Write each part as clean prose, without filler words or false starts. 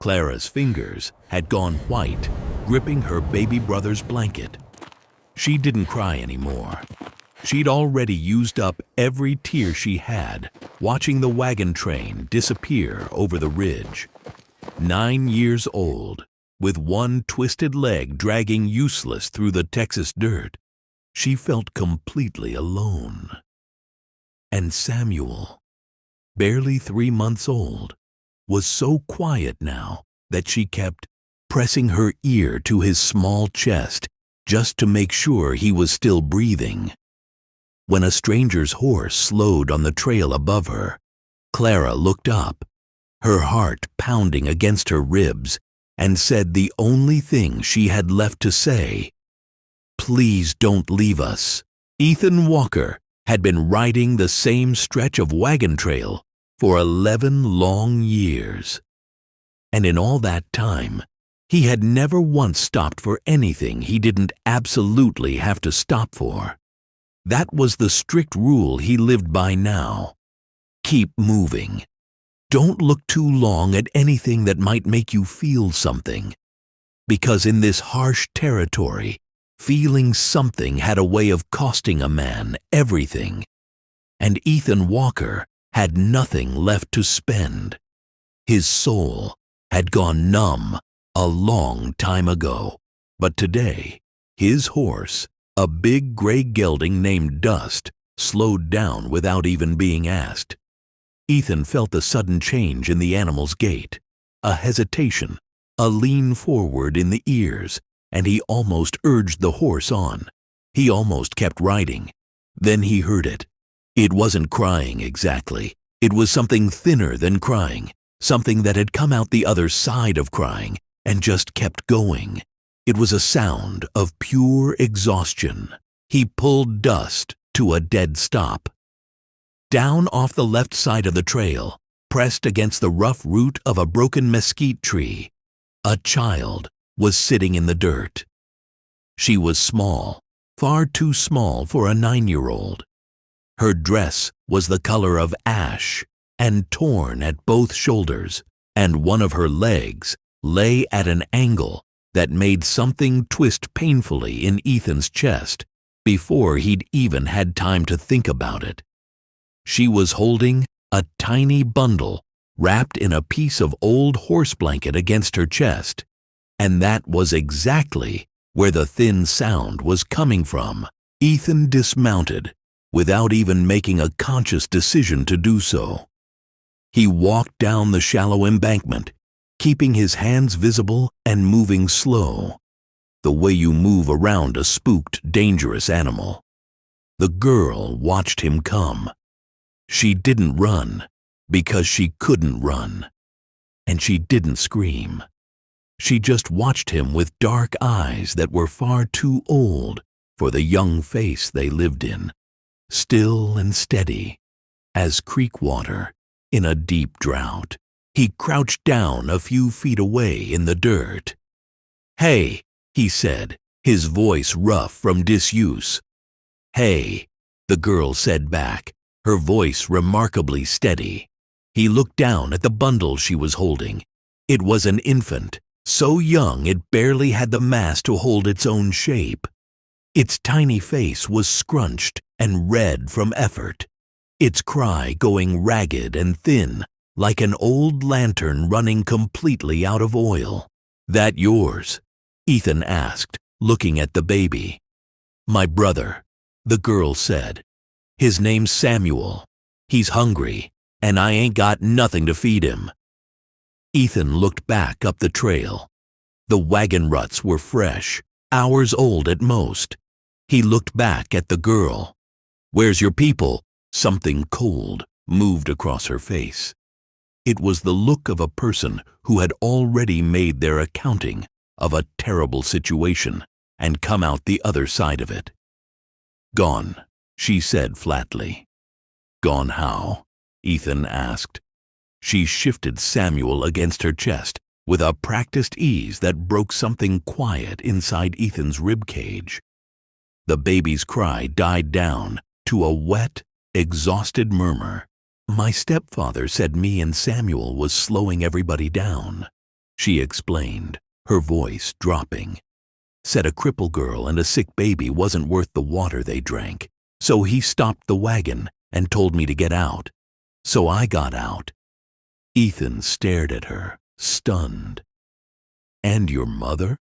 Clara's fingers had gone white, gripping her baby brother's blanket. She didn't cry anymore. She'd already used up every tear she had, watching the wagon train disappear over the ridge. 9 years old, with one twisted leg dragging useless through the Texas dirt, she felt completely alone. And Samuel, barely 3 months old, was so quiet now that she kept pressing her ear to his small chest just to make sure he was still breathing. When a stranger's horse slowed on the trail above her, Clara looked up, her heart pounding against her ribs, and said the only thing she had left to say, "Please don't leave us." Ethan Walker had been riding the same stretch of wagon trail for 11 long years. And in all that time, he had never once stopped for anything he didn't absolutely have to stop for. That was the strict rule he lived by now. Keep moving. Don't look too long at anything that might make you feel something. Because in this harsh territory, feeling something had a way of costing a man everything. And Ethan Walker had nothing left to spend. His soul had gone numb a long time ago. But today, his horse, a big gray gelding named Dust, slowed down without even being asked. Ethan felt the sudden change in the animal's gait, a hesitation, a lean forward in the ears, and he almost urged the horse on. He almost kept riding. Then he heard it. It wasn't crying exactly. It was something thinner than crying, something that had come out the other side of crying and just kept going. It was a sound of pure exhaustion. He pulled Dust to a dead stop. Down off the left side of the trail, pressed against the rough root of a broken mesquite tree, a child was sitting in the dirt. She was small, far too small for a 9-year-old. Her dress was the color of ash and torn at both shoulders, and one of her legs lay at an angle that made something twist painfully in Ethan's chest before he'd even had time to think about it. She was holding a tiny bundle wrapped in a piece of old horse blanket against her chest, and that was exactly where the thin sound was coming from. Ethan dismounted without even making a conscious decision to do so. He walked down the shallow embankment, keeping his hands visible and moving slow, the way you move around a spooked, dangerous animal. The girl watched him come. She didn't run because she couldn't run, and she didn't scream. She just watched him with dark eyes that were far too old for the young face they lived in, still and steady as creek water in a deep drought. He crouched down a few feet away in the dirt. "Hey," he said, his voice rough from disuse. "Hey," the girl said back, her voice remarkably steady. He looked down at the bundle she was holding. It was an infant, so young it barely had the mass to hold its own shape. Its tiny face was scrunched and red from effort, its cry going ragged and thin like an old lantern running completely out of oil. "That yours?" Ethan asked, looking at the baby. "My brother," the girl said. "His name's Samuel. He's hungry, and I ain't got nothing to feed him." Ethan looked back up the trail. The wagon ruts were fresh, hours old at most. He looked back at the girl. "Where's your people?" Something cold moved across her face. It was the look of a person who had already made their accounting of a terrible situation and come out the other side of it. "Gone," she said flatly. "Gone how?" Ethan asked. She shifted Samuel against her chest with a practiced ease that broke something quiet inside Ethan's ribcage. The baby's cry died down to a wet, exhausted murmur. "My stepfather said me and Samuel was slowing everybody down." she explained, her voice dropping. Said a cripple girl and a sick baby wasn't worth the water they drank, so he stopped the wagon and told me to get out. So I got out. Ethan stared at her, stunned. And your mother?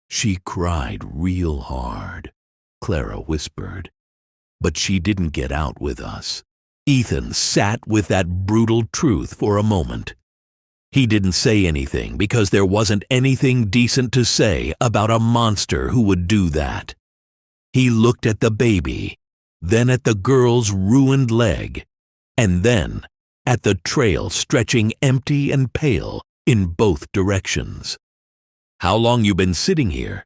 She cried real hard, Clara whispered. But she didn't get out with us. Ethan sat with that brutal truth for a moment. He didn't say anything because there wasn't anything decent to say about a monster who would do that. He looked at the baby, then at the girl's ruined leg, and then at the trail stretching empty and pale in both directions. How long you been sitting here?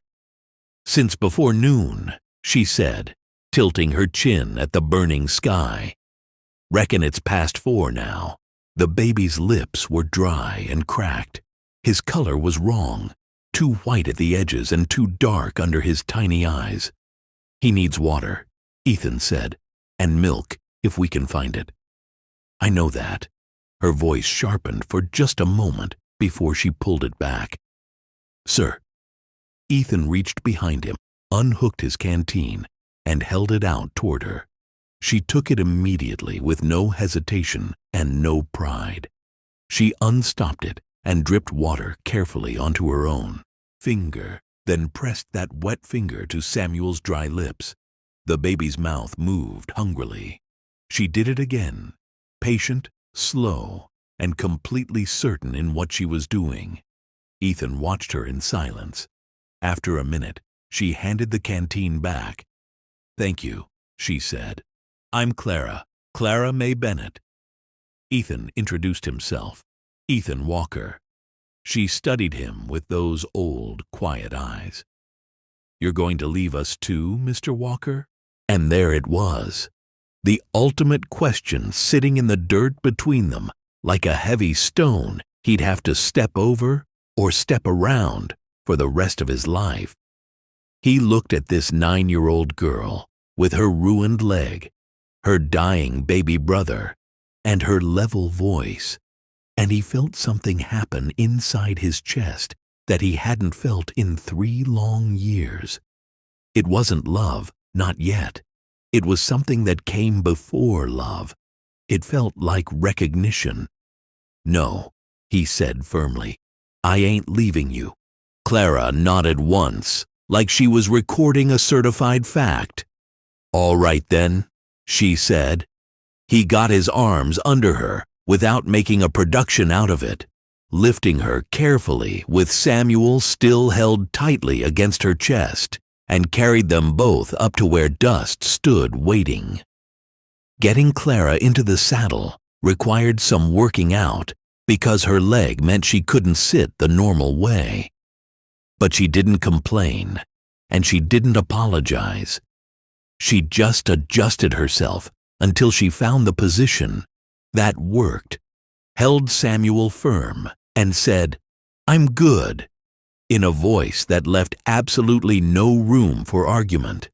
Since before noon, she said, tilting her chin at the burning sky. Reckon it's past 4 now. The baby's lips were dry and cracked. His color was wrong, too white at the edges and too dark under his tiny eyes. He needs water, Ethan said, and milk if we can find it. I know that. Her voice sharpened for just a moment before she pulled it back. Sir. Ethan reached behind him, unhooked his canteen, and held it out toward her. She took it immediately with no hesitation and no pride. She unstopped it and dripped water carefully onto her own finger, then pressed that wet finger to Samuel's dry lips. The baby's mouth moved hungrily. She did it again, patient, slow, and completely certain in what she was doing. Ethan watched her in silence. After a minute, she handed the canteen back. Thank you, she said. I'm Clara May Bennett. Ethan introduced himself. Ethan Walker. She studied him with those old, quiet eyes. You're going to leave us too, Mr. Walker? And there it was. The ultimate question sitting in the dirt between them, like a heavy stone he'd have to step over or step around for the rest of his life. He looked at this 9-year-old girl with her ruined leg, her dying baby brother, and her level voice, and he felt something happen inside his chest that he hadn't felt in 3 long years. It wasn't love, not yet. It was something that came before love. It felt like recognition. No, he said firmly, I ain't leaving you. Clara nodded once, like she was recording a certified fact. All right then, she said. He got his arms under her without making a production out of it, lifting her carefully with Samuel still held tightly against her chest, and carried them both up to where Dust stood waiting. Getting Clara into the saddle required some working out because her leg meant she couldn't sit the normal way. But she didn't complain, and she didn't apologize. She just adjusted herself until she found the position that worked, held Samuel firm, and said, I'm good, in a voice that left absolutely no room for argument.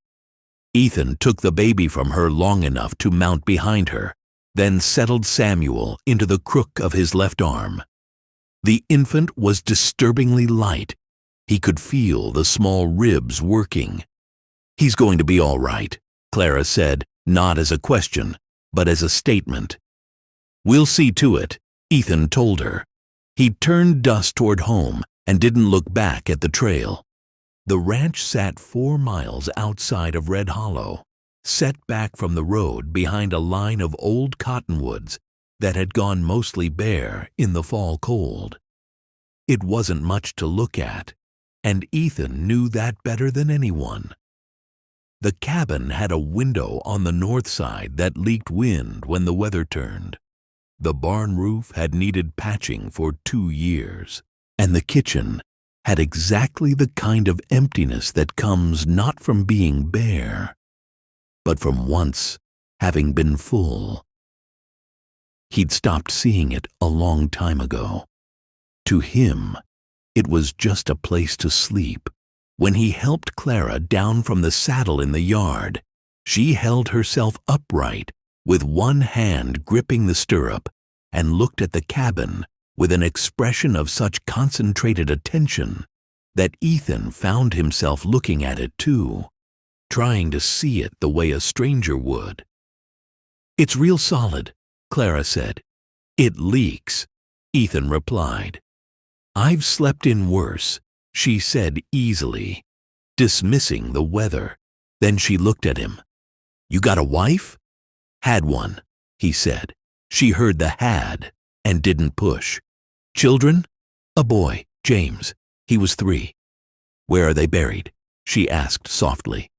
Ethan took the baby from her long enough to mount behind her, then settled Samuel into the crook of his left arm. The infant was disturbingly light. He could feel the small ribs working. He's going to be all right, Clara said, not as a question, but as a statement. We'll see to it, Ethan told her. He turned Dust toward home and didn't look back at the trail. The ranch sat 4 miles outside of Red Hollow, set back from the road behind a line of old cottonwoods that had gone mostly bare in the fall cold. It wasn't much to look at, and Ethan knew that better than anyone. The cabin had a window on the north side that leaked wind when the weather turned. The barn roof had needed patching for 2 years, and the kitchen had exactly the kind of emptiness that comes not from being bare, but from once having been full. He'd stopped seeing it a long time ago. To him, it was just a place to sleep. When he helped Clara down from the saddle in the yard, she held herself upright with one hand gripping the stirrup and looked at the cabin with an expression of such concentrated attention that Ethan found himself looking at it too, trying to see it the way a stranger would. "It's real solid," Clara said. "It leaks," Ethan replied. "I've slept in worse," she said easily, dismissing the weather. Then she looked at him. "You got a wife?" "Had one," he said. She heard the had and didn't push. "Children?" "A boy, James. He was 3. "Where are they buried?" she asked softly.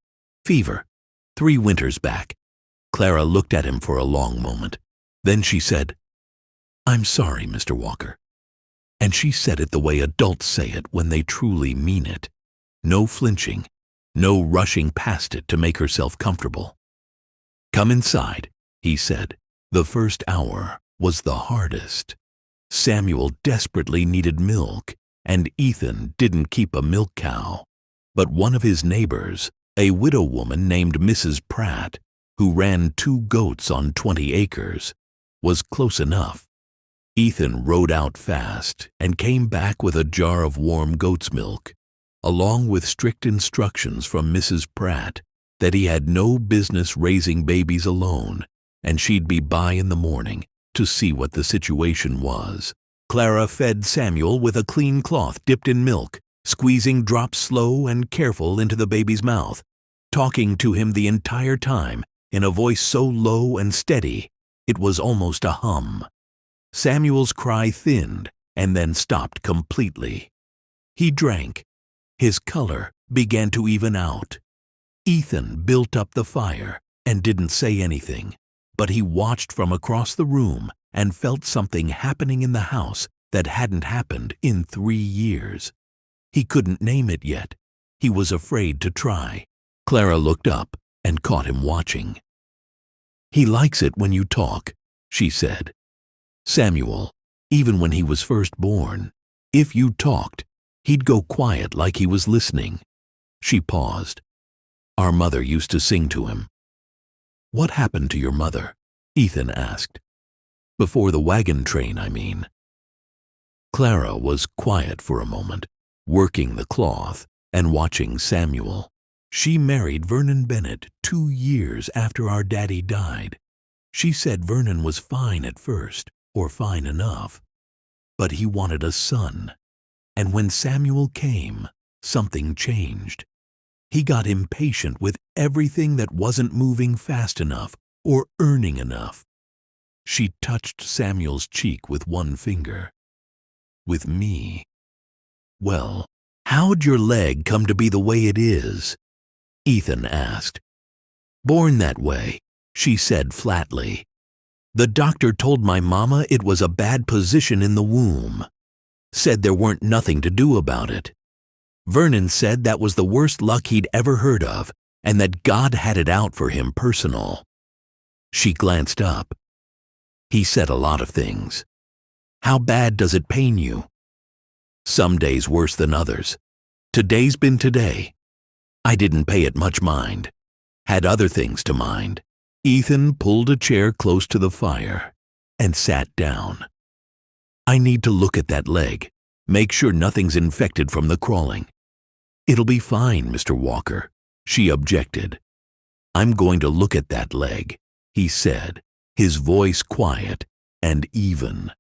"Fever. 3 winters back." Clara looked at him for a long moment. Then she said, "I'm sorry, Mr. Walker." And she said it the way adults say it when they truly mean it. No flinching, no rushing past it to make herself comfortable. "Come inside," he said. The first hour was the hardest. Samuel desperately needed milk, and Ethan didn't keep a milk cow. But one of his neighbors, a widow woman named Mrs. Pratt, who ran 2 goats on 20 acres, was close enough. Ethan rode out fast and came back with a jar of warm goat's milk, along with strict instructions from Mrs. Pratt that he had no business raising babies alone, and she'd be by in the morning to see what the situation was. Clara fed Samuel with a clean cloth dipped in milk, squeezing drops slow and careful into the baby's mouth, talking to him the entire time in a voice so low and steady it was almost a hum. Samuel's cry thinned and then stopped completely. He drank. His color began to even out. Ethan built up the fire and didn't say anything, but he watched from across the room and felt something happening in the house that hadn't happened in 3 years. He couldn't name it yet. He was afraid to try. Clara looked up and caught him watching. "He likes it when you talk," she said. "Samuel, even when he was first born, if you talked, he'd go quiet like he was listening." She paused. "Our mother used to sing to him." "What happened to your mother?" Ethan asked. "Before the wagon train, I mean." Clara was quiet for a moment, working the cloth and watching Samuel. "She married Vernon Bennett 2 years after our daddy died. She said Vernon was fine at first, or fine enough, but he wanted a son. And when Samuel came, something changed. He got impatient with everything that wasn't moving fast enough or earning enough." She touched Samuel's cheek with one finger. "With me. Well, how'd your leg come to be the way it is?" Ethan asked. "Born that way," she said flatly. "The doctor told my mama it was a bad position in the womb. Said there weren't nothing to do about it. Vernon said that was the worst luck he'd ever heard of, and that God had it out for him personal." She glanced up. "He said a lot of things. How bad does it pain you?" "Some days worse than others. Today's been today. I didn't pay it much mind. Had other things to mind." Ethan pulled a chair close to the fire and sat down. "I need to look at that leg, make sure nothing's infected from the crawling." "It'll be fine, Mr. Walker," she objected. "I'm going to look at that leg," he said, his voice quiet and even.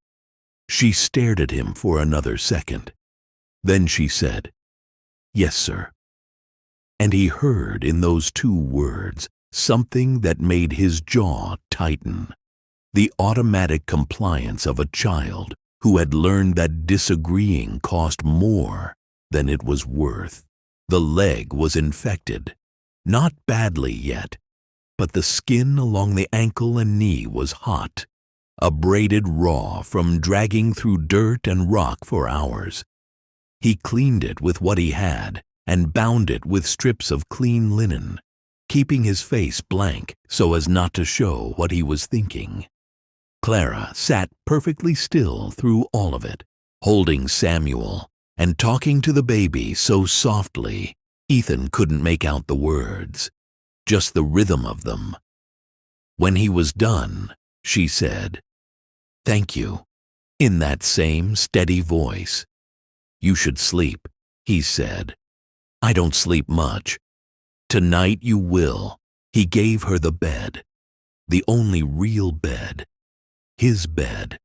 She stared at him for another second. Then she said, "Yes, sir." And he heard in those 2 words something that made his jaw tighten. The automatic compliance of a child who had learned that disagreeing cost more than it was worth. The leg was infected. Not badly yet, but the skin along the ankle and knee was hot, abraded raw from dragging through dirt and rock for hours. He cleaned it with what he had and bound it with strips of clean linen, keeping his face blank so as not to show what he was thinking. Clara sat perfectly still through all of it, holding Samuel and talking to the baby so softly Ethan couldn't make out the words, just the rhythm of them. When he was done, she said, "Thank you." In that same steady voice. "You should sleep," he said. "I don't sleep much." "Tonight you will." He gave her the bed. The only real bed. His bed.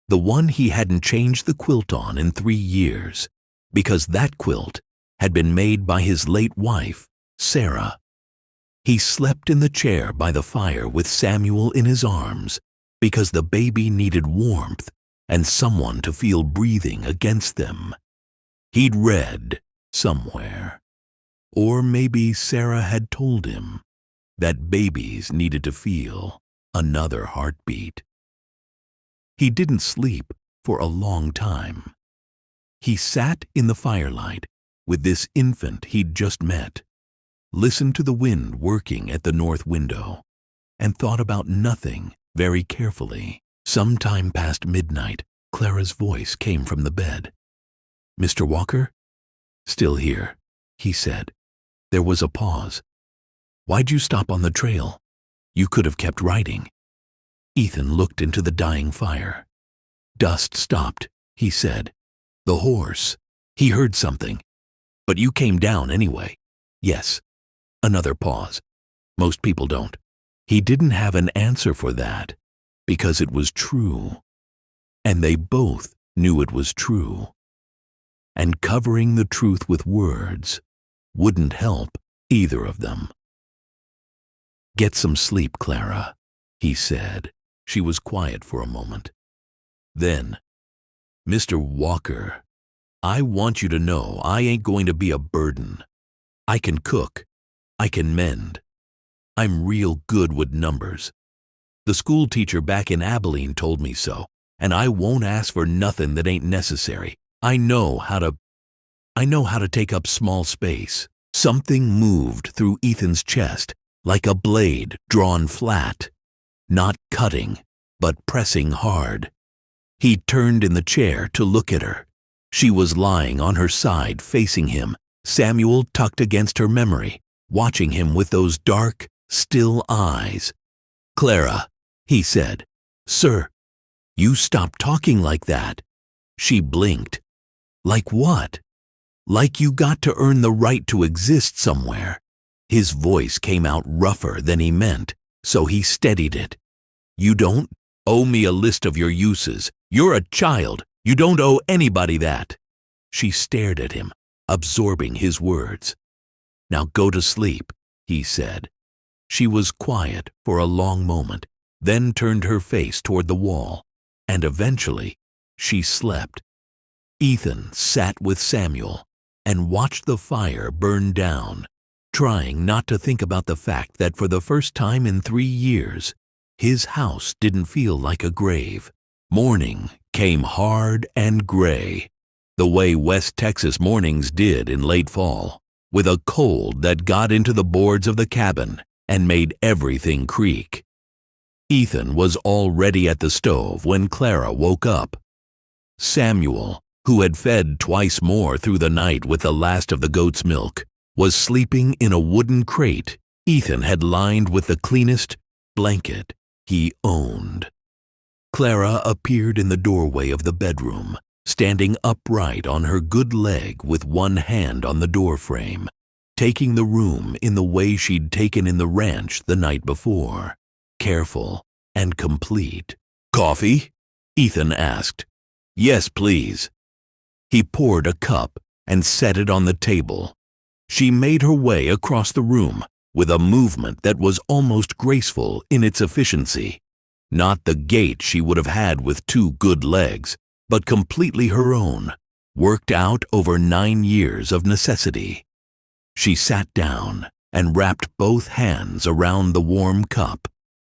The one he hadn't changed the quilt on in 3 years, because that quilt had been made by his late wife, Sarah. He slept in the chair by the fire with Samuel in his arms because the baby needed warmth and someone to feel breathing against them. He'd read somewhere, or maybe Sarah had told him, that babies needed to feel another heartbeat. He didn't sleep for a long time. He sat in the firelight with this infant he'd just met, listened to the wind working at the north window, and thought about nothing very carefully. Sometime past midnight, Clara's voice came from the bed. "Mr. Walker?" "Still here," he said. There was a pause. "Why'd you stop on the trail? You could have kept riding." Ethan looked into the dying fire. "Dust stopped," he said. "The horse. He heard something. But you came down anyway." "Yes." Another pause. "Most people don't." He didn't have an answer for that, because it was true. And they both knew it was true. And covering the truth with words wouldn't help either of them. "Get some sleep, Clara," he said. She was quiet for a moment. Then, "Mr. Walker, I want you to know I ain't going to be a burden. I can cook. I can mend. I'm real good with numbers. The school teacher back in Abilene told me so, and I won't ask for nothing that ain't necessary. I know how to take up small space." Something moved through Ethan's chest like a blade drawn flat, not cutting, but pressing hard. He turned in the chair to look at her. She was lying on her side facing him, Samuel tucked against her memory, watching him with those dark, still eyes. "Clara," he said. "Sir, you stop talking like that." She blinked. "Like what?" "Like you got to earn the right to exist somewhere." His voice came out rougher than he meant, so he steadied it. "You don't owe me a list of your uses. You're a child. You don't owe anybody that." She stared at him, absorbing his words. "Now go to sleep," he said. She was quiet for a long moment, then turned her face toward the wall, and eventually she slept. Ethan sat with Samuel and watched the fire burn down, trying not to think about the fact that for the first time in 3 years, his house didn't feel like a grave. Morning came hard and gray, the way West Texas mornings did in late fall, with a cold that got into the boards of the cabin and made everything creak. Ethan was already at the stove when Clara woke up. Samuel, who had fed twice more through the night with the last of the goat's milk, was sleeping in a wooden crate Ethan had lined with the cleanest blanket he owned. Clara appeared in the doorway of the bedroom, standing upright on her good leg with one hand on the doorframe, taking the room in the way she'd taken in the ranch the night before, careful and complete. "Coffee?" Ethan asked. "Yes, please." He poured a cup and set it on the table. She made her way across the room with a movement that was almost graceful in its efficiency. Not the gait she would have had with 2 good legs, but completely her own, worked out over 9 years of necessity. She sat down and wrapped both hands around the warm cup.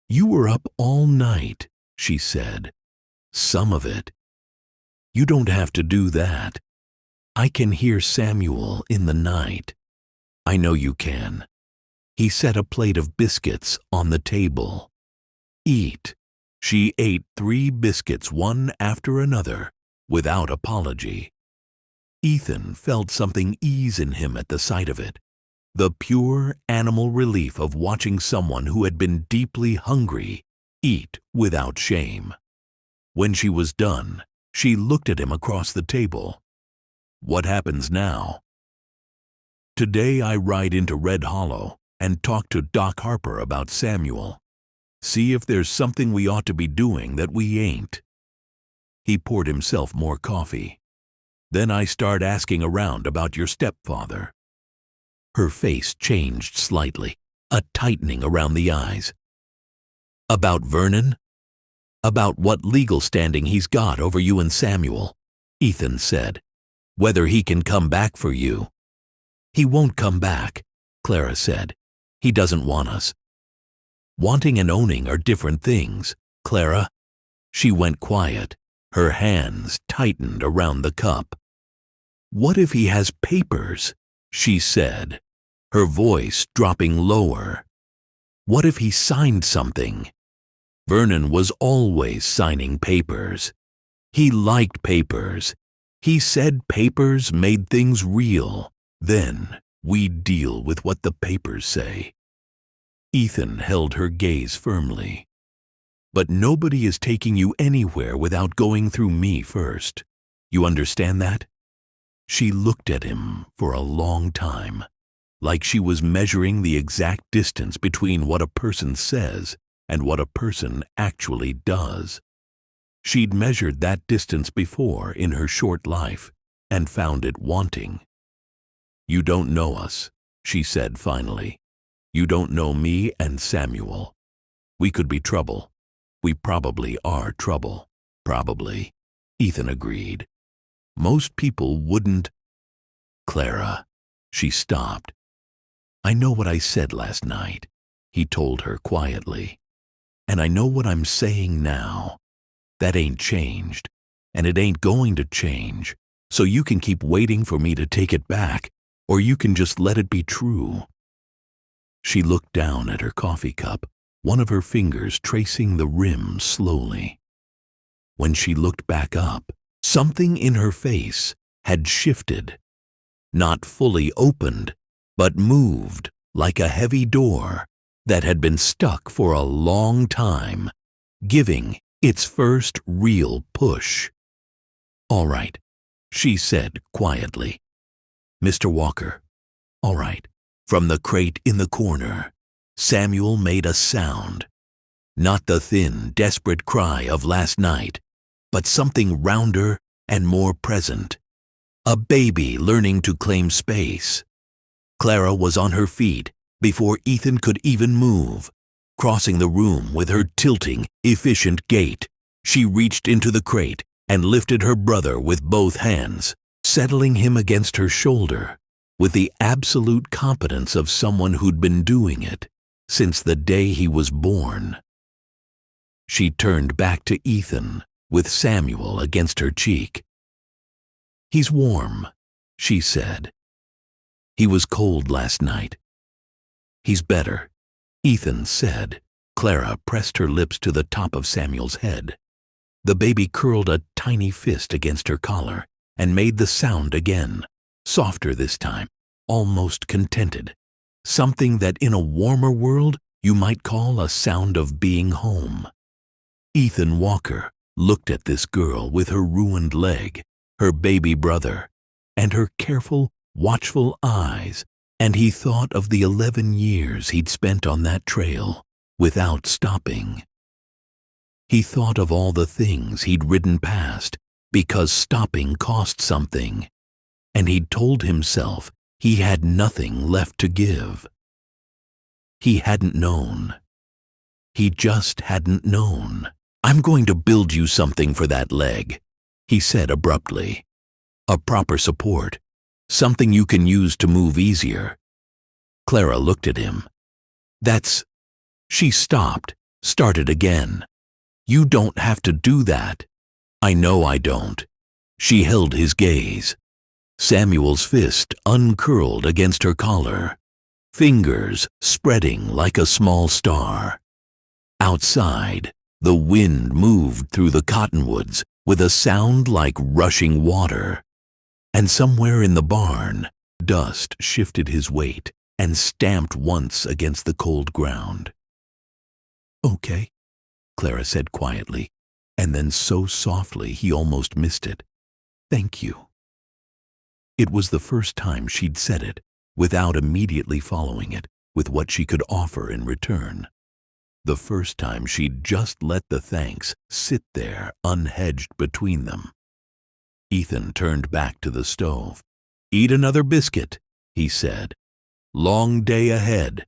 "You were up all night," she said. "Some of it. You don't have to do that. I can hear Samuel in the night." "I know you can." He set a plate of biscuits on the table. "Eat." She ate 3 biscuits one after another, without apology. Ethan felt something ease in him at the sight of it, the pure animal relief of watching someone who had been deeply hungry eat without shame. When she was done, She looked at him across the table. What happens now? Today I ride into Red Hollow and talk to Doc Harper about Samuel. See if there's something we ought to be doing that we ain't. He poured himself more coffee. Then I start asking around about your stepfather. Her face changed slightly, a tightening around the eyes. About Vernon? About what legal standing he's got over you and Samuel, Ethan said. Whether he can come back for you. He won't come back, Clara said. He doesn't want us. Wanting and owning are different things, Clara. She went quiet. Her hands tightened around the cup. What if he has papers? She said, her voice dropping lower. What if he signed something? Vernon was always signing papers. He liked papers. He said papers made things real. Then we'd deal with what the papers say. Ethan held her gaze firmly. But nobody is taking you anywhere without going through me first. You understand that? She looked at him for a long time, like she was measuring the exact distance between what a person says and what a person actually does. She'd measured that distance before in her short life and found it wanting. You don't know us, she said finally. You don't know me and Samuel. We could be trouble. We probably are trouble. Probably, Ethan agreed. Most people wouldn't. Clara, she stopped. I know what I said last night, he told her quietly. And I know what I'm saying now. That ain't changed, and it ain't going to change. So you can keep waiting for me to take it back, or you can just let it be true. She looked down at her coffee cup, one of her fingers tracing the rim slowly. When she looked back up, something in her face had shifted. Not fully opened, but moved like a heavy door that had been stuck for a long time, giving its first real push. All right, she said quietly. Mr. Walker, all right. From the crate in the corner, Samuel made a sound. Not the thin, desperate cry of last night, but something rounder and more present. A baby learning to claim space. Clara was on her feet before Ethan could even move. Crossing the room with her tilting, efficient gait, she reached into the crate and lifted her brother with both hands, settling him against her shoulder with the absolute competence of someone who'd been doing it since the day he was born. She turned back to Ethan with Samuel against her cheek. He's warm, she said. He was cold last night. He's better, Ethan said. Clara pressed her lips to the top of Samuel's head. The baby curled a tiny fist against her collar and made the sound again, softer this time, almost contented. Something that in a warmer world you might call a sound of being home. Ethan Walker looked at this girl with her ruined leg, her baby brother, and her careful, watchful eyes, and he thought of the 11 years he'd spent on that trail without stopping. He thought of all the things he'd ridden past because stopping cost something, and he'd told himself he had nothing left to give. He hadn't known. He just hadn't known. I'm going to build you something for that leg, he said abruptly. A proper support, something you can use to move easier. Clara looked at him. That's... She stopped, started again. You don't have to do that. I know I don't. She held his gaze. Samuel's fist uncurled against her collar, fingers spreading like a small star. Outside, the wind moved through the cottonwoods with a sound like rushing water. And somewhere in the barn, dust shifted his weight and stamped once against the cold ground. Okay, Clara said quietly. and then so softly he almost missed it. "Thank you." It was the first time she'd said it without immediately following it with what she could offer in return. The first time she'd just let the thanks sit there unhedged between them. Ethan turned back to the stove. "Eat another biscuit," he said. "Long day ahead."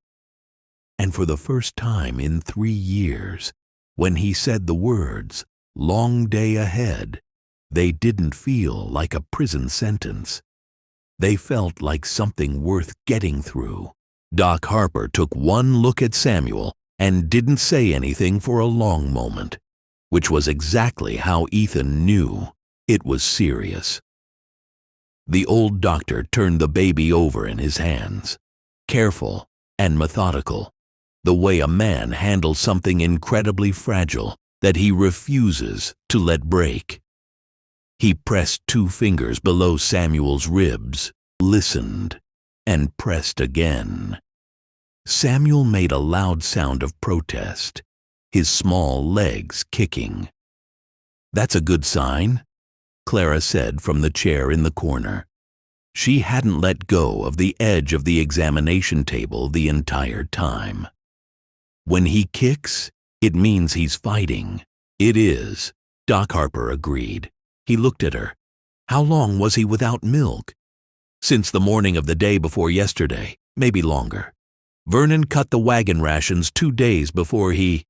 And for the first time in 3 years, when he said the words, "long day ahead," they didn't feel like a prison sentence. They felt like something worth getting through. Doc Harper took one look at Samuel and didn't say anything for a long moment, which was exactly how Ethan knew it was serious. The old doctor turned the baby over in his hands, careful and methodical, the way a man handles something incredibly fragile that he refuses to let break. He pressed 2 fingers below Samuel's ribs, listened, and pressed again. Samuel made a loud sound of protest, his small legs kicking. "That's a good sign," Clara said from the chair in the corner. She hadn't let go of the edge of the examination table the entire time. "When he kicks, it means he's fighting." "It is," Doc Harper agreed. He looked at her. "How long was he without milk?" "Since the morning of the day before yesterday, maybe longer. Vernon cut the wagon rations 2 days before he—"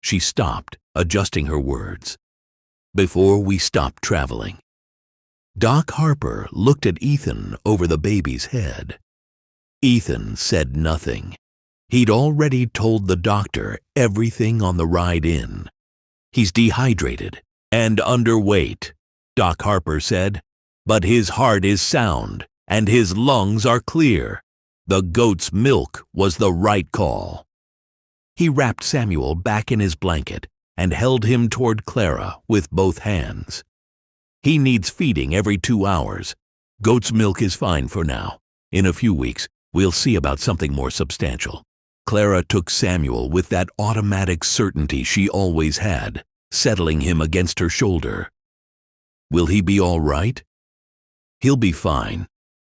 She stopped, adjusting her words. "Before we stopped traveling." Doc Harper looked at Ethan over the baby's head. Ethan said nothing. He'd already told the doctor everything on the ride in. "He's dehydrated and underweight," Doc Harper said, "but his heart is sound and his lungs are clear. The goat's milk was the right call." He wrapped Samuel back in his blanket and held him toward Clara with both hands. "He needs feeding every 2 hours. Goat's milk is fine for now. In a few weeks, we'll see about something more substantial." Clara took Samuel with that automatic certainty she always had, settling him against her shoulder. "Will he be all right?" "He'll be fine,"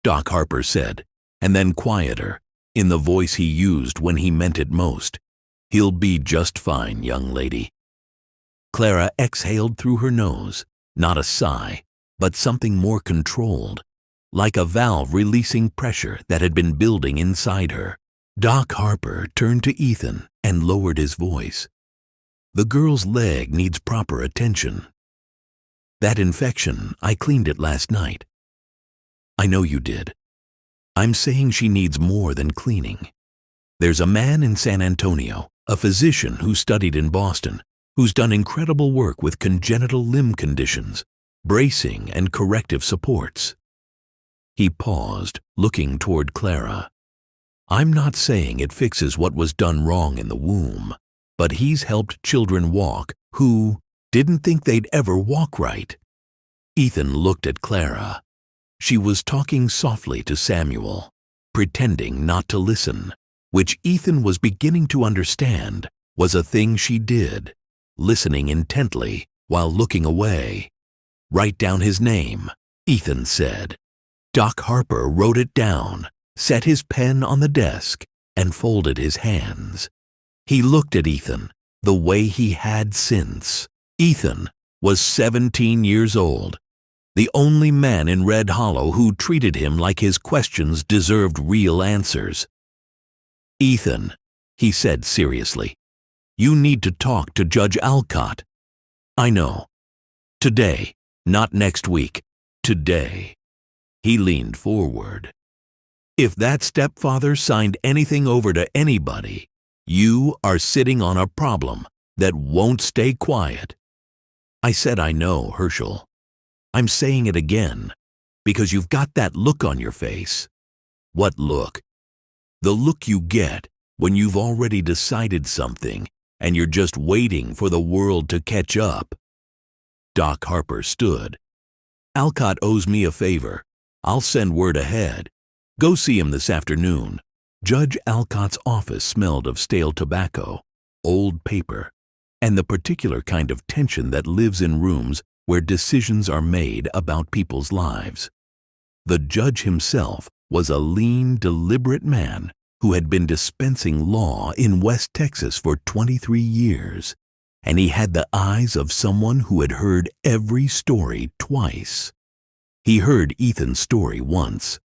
Doc Harper said, and then quieter, in the voice he used when he meant it most. "He'll be just fine, young lady." Clara exhaled through her nose, not a sigh, but something more controlled, like a valve releasing pressure that had been building inside her. Doc Harper turned to Ethan and lowered his voice. "The girl's leg needs proper attention. That infection, I cleaned it last night." "I know you did. I'm saying she needs more than cleaning. There's a man in San Antonio, a physician who studied in Boston, who's done incredible work with congenital limb conditions, bracing and corrective supports." He paused, looking toward Clara. "I'm not saying it fixes what was done wrong in the womb, but he's helped children walk who didn't think they'd ever walk right." Ethan looked at Clara. She was talking softly to Samuel, pretending not to listen, which Ethan was beginning to understand was a thing she did, listening intently while looking away. "Write down his name," Ethan said. Doc Harper wrote it down, set his pen on the desk, and folded his hands. He looked at Ethan the way he had since. Ethan was 17 years old, the only man in Red Hollow who treated him like his questions deserved real answers. "Ethan," he said seriously, "you need to talk to Judge Alcott." "I know. Today, not next week. Today." He leaned forward. "If that stepfather signed anything over to anybody, you are sitting on a problem that won't stay quiet." "I said I know, Herschel. I'm saying it again, because you've got that look on your face." "What look?" "The look you get when you've already decided something and you're just waiting for the world to catch up." Doc Harper stood. "Alcott owes me a favor. I'll send word ahead. Go see him this afternoon." Judge Alcott's office smelled of stale tobacco, old paper, and the particular kind of tension that lives in rooms where decisions are made about people's lives. The judge himself was a lean, deliberate man who had been dispensing law in West Texas for 23 years, and he had the eyes of someone who had heard every story twice. He heard Ethan's story once.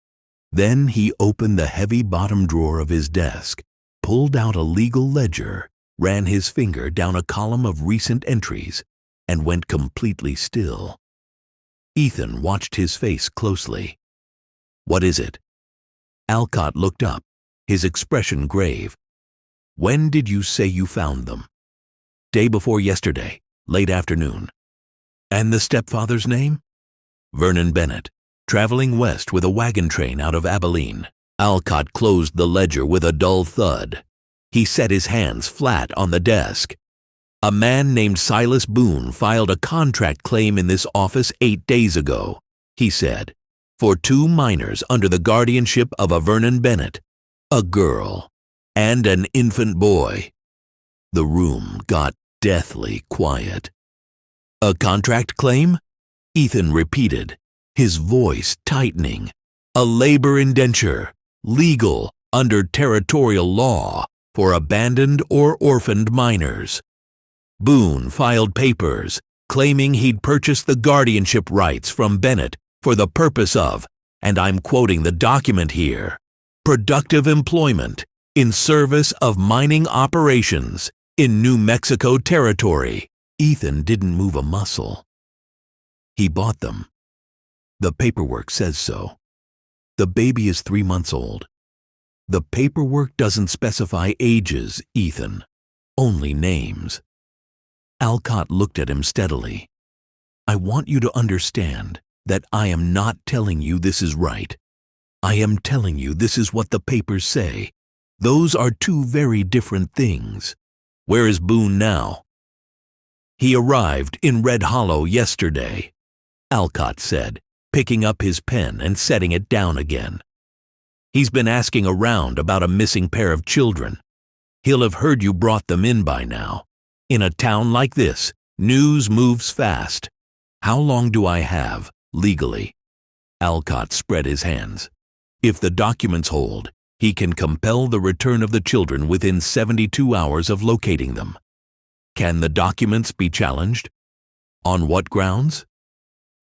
Then he opened the heavy bottom drawer of his desk, pulled out a legal ledger, ran his finger down a column of recent entries, and went completely still. Ethan watched his face closely. "What is it?" Alcott looked up, his expression grave. "When did you say you found them?" "Day before yesterday, late afternoon." "And the stepfather's name?" "Vernon Bennett, traveling west with a wagon train out of Abilene." Alcott closed the ledger with a dull thud. He set his hands flat on the desk. "A man named Silas Boone filed a contract claim in this office 8 days ago," he said, "for 2 minors under the guardianship of a Vernon Bennett, a girl, and an infant boy." The room got deathly quiet. "A contract claim?" Ethan repeated, his voice tightening. "A labor indenture, legal under territorial law, for abandoned or orphaned minors. Boone filed papers claiming he'd purchased the guardianship rights from Bennett for the purpose of, and I'm quoting the document here, productive employment in service of mining operations in New Mexico Territory." Ethan didn't move a muscle. "He bought them. The paperwork says so. The baby is 3 months old. The paperwork doesn't specify ages, Ethan, only names." Alcott looked at him steadily. "I want you to understand that I am not telling you this is right. I am telling you this is what the papers say. Those are 2 very different things. Where is Boone now?" "He arrived in Red Hollow yesterday," Alcott said, picking up his pen and setting it down again. "He's been asking around about a missing pair of children. He'll have heard you brought them in by now. In a town like this, news moves fast. How long do I have, legally?" Alcott spread his hands. "If the documents hold, he can compel the return of the children within 72 hours of locating them. Can the documents be challenged? On what grounds?"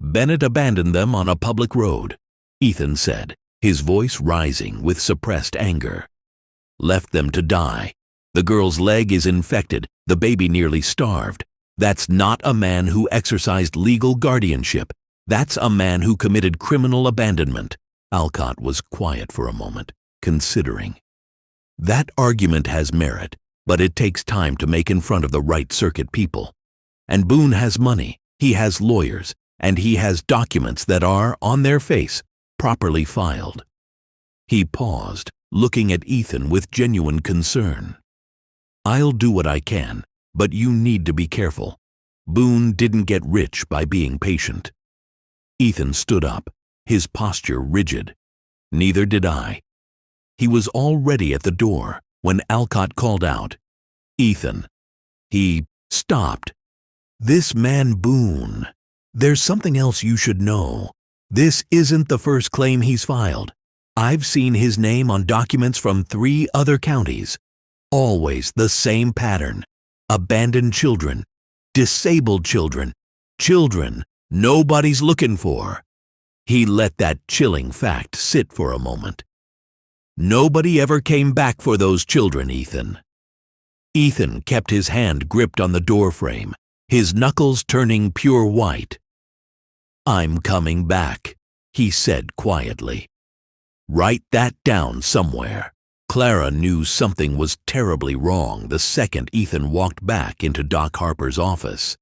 "Bennett abandoned them on a public road," Ethan said, his voice rising with suppressed anger. "Left them to die. The girl's leg is infected, the baby nearly starved. That's not a man who exercised legal guardianship. That's a man who committed criminal abandonment." Alcott was quiet for a moment, considering. "That argument has merit, but it takes time to make in front of the right circuit people. And Boone has money, he has lawyers, and he has documents that are, on their face, properly filed." He paused, looking at Ethan with genuine concern. "I'll do what I can, but you need to be careful. Boone didn't get rich by being patient." Ethan stood up, his posture rigid. "Neither did I." He was already at the door when Alcott called out, "Ethan." He stopped. "This man Boone. There's something else you should know. This isn't the first claim he's filed. I've seen his name on documents from 3 other counties. Always the same pattern. Abandoned children, disabled children, children nobody's looking for." He let that chilling fact sit for a moment. "Nobody ever came back for those children, Ethan." Ethan kept his hand gripped on the doorframe, his knuckles turning pure white. "I'm coming back," he said quietly. "Write that down somewhere." Clara knew something was terribly wrong the second Ethan walked back into Doc Harper's office.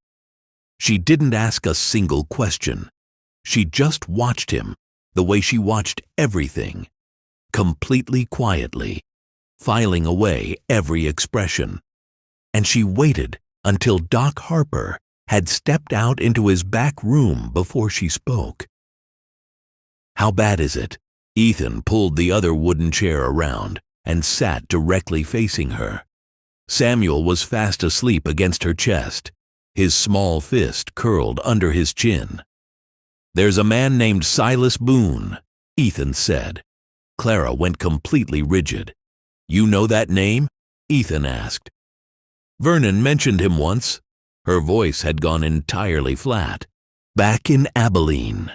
She didn't ask a single question. She just watched him the way she watched everything, completely quietly, filing away every expression. And she waited until Doc Harper had stepped out into his back room before she spoke. "How bad is it?" Ethan pulled the other wooden chair around and sat directly facing her. Samuel was fast asleep against her chest, his small fist curled under his chin. "There's a man named Silas Boone," Ethan said. Clara went completely rigid. "You know that name?" Ethan asked. "Vernon mentioned him once." Her voice had gone entirely flat. "Back in Abilene.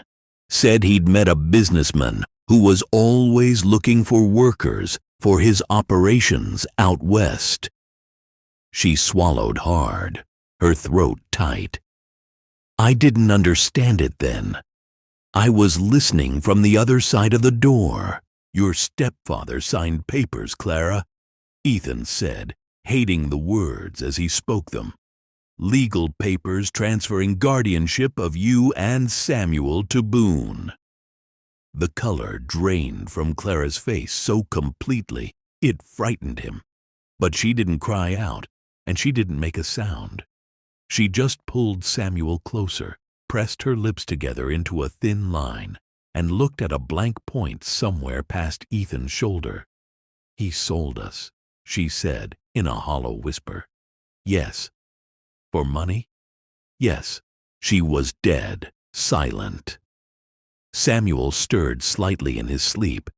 Said he'd met a businessman who was always looking for workers for his operations out west." She swallowed hard, her throat tight. "I didn't understand it then. I was listening from the other side of the door." "Your stepfather signed papers, Clara," Ethan said, hating the words as he spoke them. "Legal papers transferring guardianship of you and Samuel to Boone." The color drained from Clara's face so completely it frightened him. But she didn't cry out, and she didn't make a sound. She just pulled Samuel closer, pressed her lips together into a thin line, and looked at a blank point somewhere past Ethan's shoulder. "He sold us," she said in a hollow whisper. "Yes." "For money?" "Yes." She was dead, silent. Samuel stirred slightly in his sleep,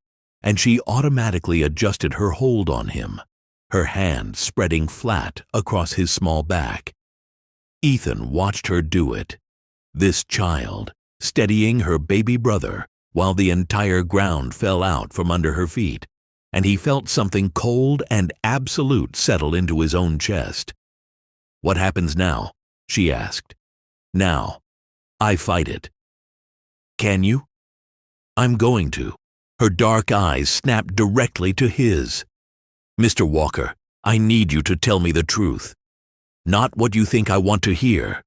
and she automatically adjusted her hold on him, her hand spreading flat across his small back. Ethan watched her do it. This child, steadying her baby brother while the entire ground fell out from under her feet, and he felt something cold and absolute settle into his own chest. "What happens now?" she asked. "Now. I fight it." "Can you?" "I'm going to." Her dark eyes snapped directly to his. "Mr. Walker, I need you to tell me the truth. Not what you think I want to hear.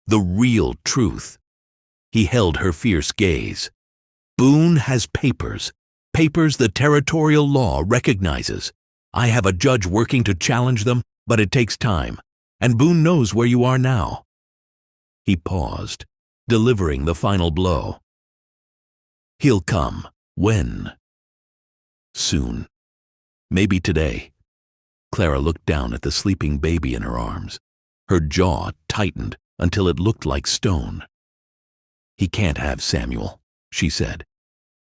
The real truth." He held her fierce gaze. "Boone has papers. Papers the territorial law recognizes. I have a judge working to challenge them, but it takes time. And Boone knows where you are now." He paused, delivering the final blow. "He'll come. When?" "Soon. Maybe today." Clara looked down at the sleeping baby in her arms. Her jaw tightened until it looked like stone. "He can't have Samuel," she said.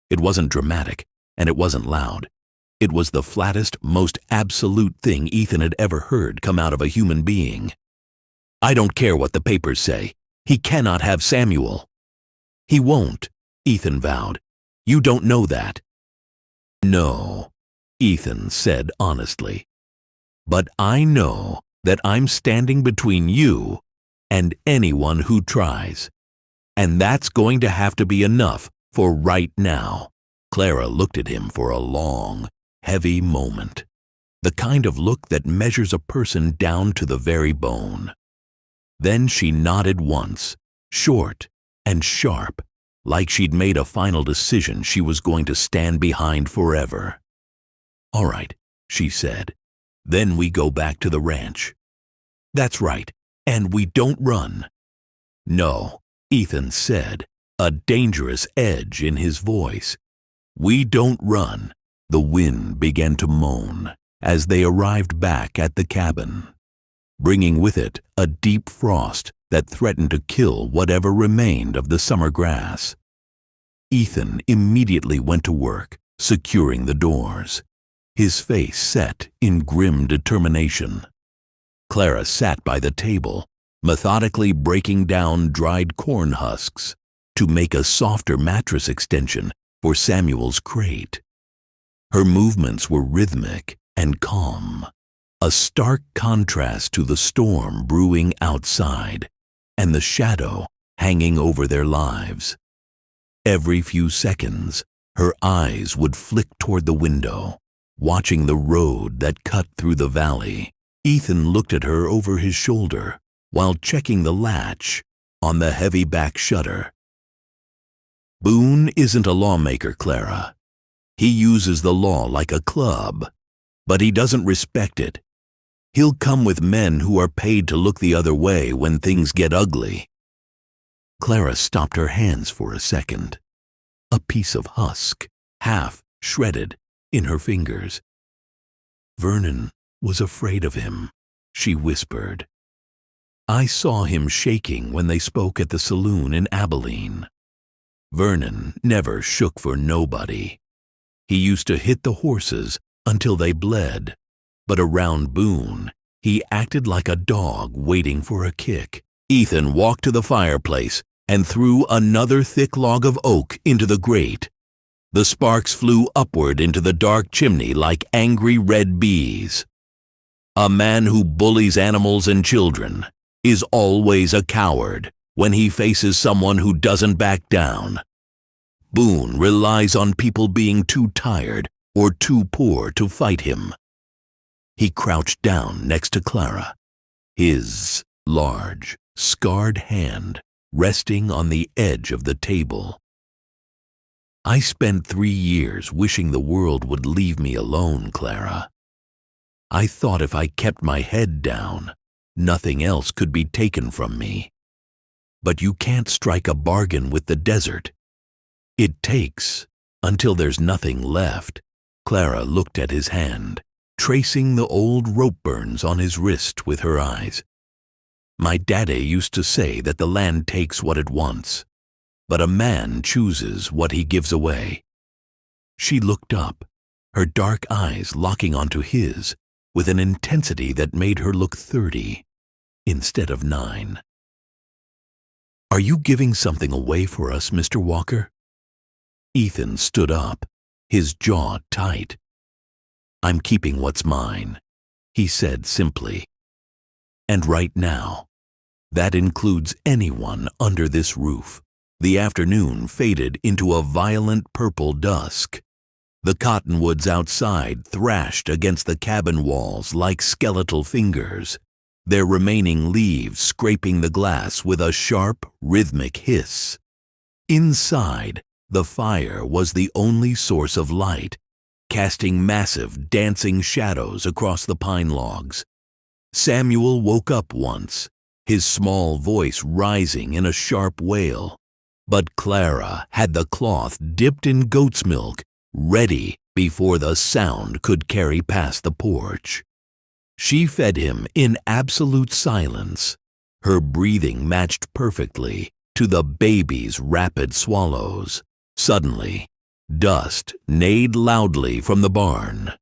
It wasn't dramatic, and it wasn't loud. It was the flattest, most absolute thing Ethan had ever heard come out of a human being. "I don't care what the papers say. He cannot have Samuel." "He won't," Ethan vowed. "You don't know that." "No," Ethan said honestly. "But I know that I'm standing between you and anyone who tries. And that's going to have to be enough for right now." Clara looked at him for a long, heavy moment, the kind of look that measures a person down to the very bone. Then she nodded once, short and sharp, like she'd made a final decision she was going to stand behind forever. "All right," she said. "Then we go back to the ranch." "That's right, and we don't run." "No," Ethan said, a dangerous edge in his voice. "We don't run." The wind began to moan as they arrived back at the cabin, bringing with it a deep frost that threatened to kill whatever remained of the summer grass. Ethan immediately went to work, securing the doors, his face set in grim determination. Clara sat by the table, methodically breaking down dried corn husks to make a softer mattress extension for Samuel's crate. Her movements were rhythmic and calm, a stark contrast to the storm brewing outside and the shadow hanging over their lives. Every few seconds, her eyes would flick toward the window, watching the road that cut through the valley. Ethan looked at her over his shoulder while checking the latch on the heavy back shutter. "Boone isn't a lawmaker, Clara. He uses the law like a club, but he doesn't respect it. He'll come with men who are paid to look the other way when things get ugly." Clara stopped her hands for a second, a piece of husk, half shredded, in her fingers. "Vernon was afraid of him," she whispered. I saw him shaking when they spoke at the saloon in Abilene. Vernon never shook for nobody. He used to hit the horses until they bled, but around Boone, he acted like a dog waiting for a kick. Ethan walked to the fireplace and threw another thick log of oak into the grate. The sparks flew upward into the dark chimney like angry red bees. A man who bullies animals and children is always a coward when he faces someone who doesn't back down. Boone relies on people being too tired or too poor to fight him. He crouched down next to Clara, his large, scarred hand resting on the edge of the table. I spent 3 years wishing the world would leave me alone, Clara. I thought if I kept my head down, nothing else could be taken from me. But you can't strike a bargain with the desert. It takes until there's nothing left. Clara looked at his hand, tracing the old rope burns on his wrist with her eyes. My daddy used to say that the land takes what it wants, but a man chooses what he gives away. She looked up, her dark eyes locking onto his with an intensity that made her look 30 instead of 9. Are you giving something away for us, Mr. Walker? Ethan stood up, his jaw tight. I'm keeping what's mine, he said simply. And right now, that includes anyone under this roof. The afternoon faded into a violent purple dusk. The cottonwoods outside thrashed against the cabin walls like skeletal fingers, their remaining leaves scraping the glass with a sharp, rhythmic hiss. Inside, the fire was the only source of light, casting massive, dancing shadows across the pine logs. Samuel woke up once, his small voice rising in a sharp wail. But Clara had the cloth dipped in goat's milk, ready before the sound could carry past the porch. She fed him in absolute silence. Her breathing matched perfectly to the baby's rapid swallows. Suddenly, dust neighed loudly from the barn,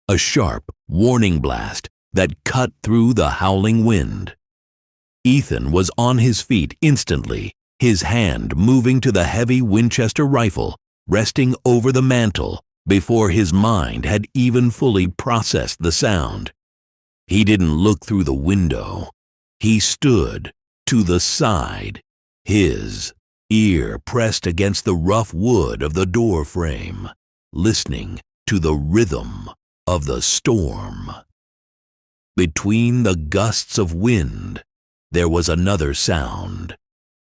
a sharp warning blast that cut through the howling wind. Ethan was on his feet instantly, his hand moving to the heavy Winchester rifle resting over the mantel before his mind had even fully processed the sound. He didn't look through the window. He stood to the side, his ear pressed against the rough wood of the door frame, listening to the rhythm of the storm. Between the gusts of wind, there was another sound,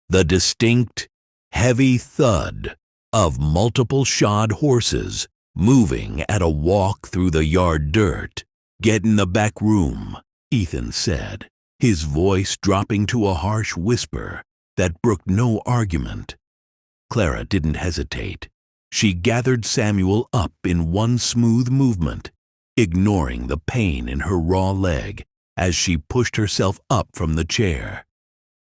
the distinct, heavy thud of multiple shod horses moving at a walk through the yard dirt. Get in the back room, Ethan said, his voice dropping to a harsh whisper that brooked no argument. Clara didn't hesitate. She gathered Samuel up in one smooth movement, ignoring the pain in her raw leg as she pushed herself up from the chair.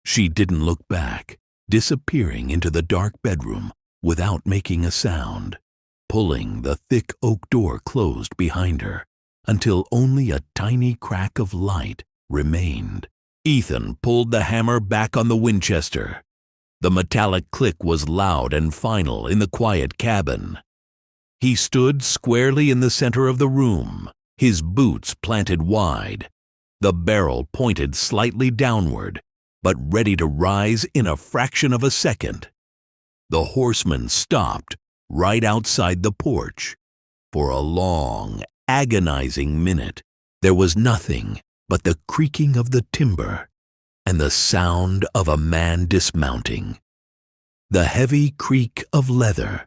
She didn't look back, disappearing into the dark bedroom without making a sound, pulling the thick oak door closed behind her until only a tiny crack of light remained. Ethan pulled the hammer back on the Winchester. The metallic click was loud and final in the quiet cabin. He stood squarely in the center of the room, his boots planted wide, the barrel pointed slightly downward, but ready to rise in a fraction of a second. The horseman stopped right outside the porch. For a long, agonizing minute, there was nothing but the creaking of the timber and the sound of a man dismounting, the heavy creak of leather,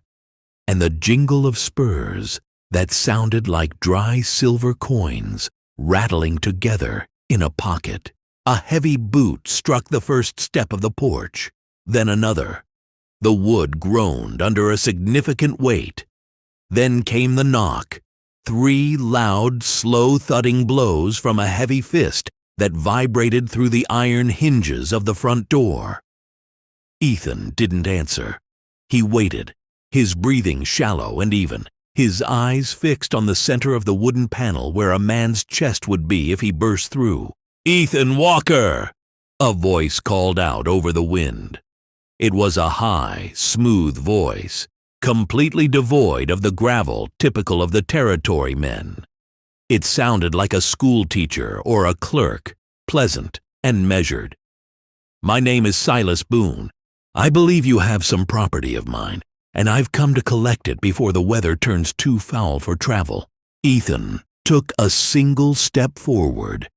and the jingle of spurs that sounded like dry silver coins rattling together in a pocket. A heavy boot struck the first step of the porch, then another. The wood groaned under a significant weight. Then came the knock, 3 loud, slow thudding blows from a heavy fist that vibrated through the iron hinges of the front door. Ethan didn't answer. He waited, his breathing shallow and even, his eyes fixed on the center of the wooden panel where a man's chest would be if he burst through. "Ethan Walker!" a voice called out over the wind. It was a high, smooth voice, completely devoid of the gravel typical of the territory men. It sounded like a school teacher or a clerk, pleasant and measured. "My name is Silas Boone. I believe you have some property of mine, and I've come to collect it before the weather turns too foul for travel." Ethan took a single step forward,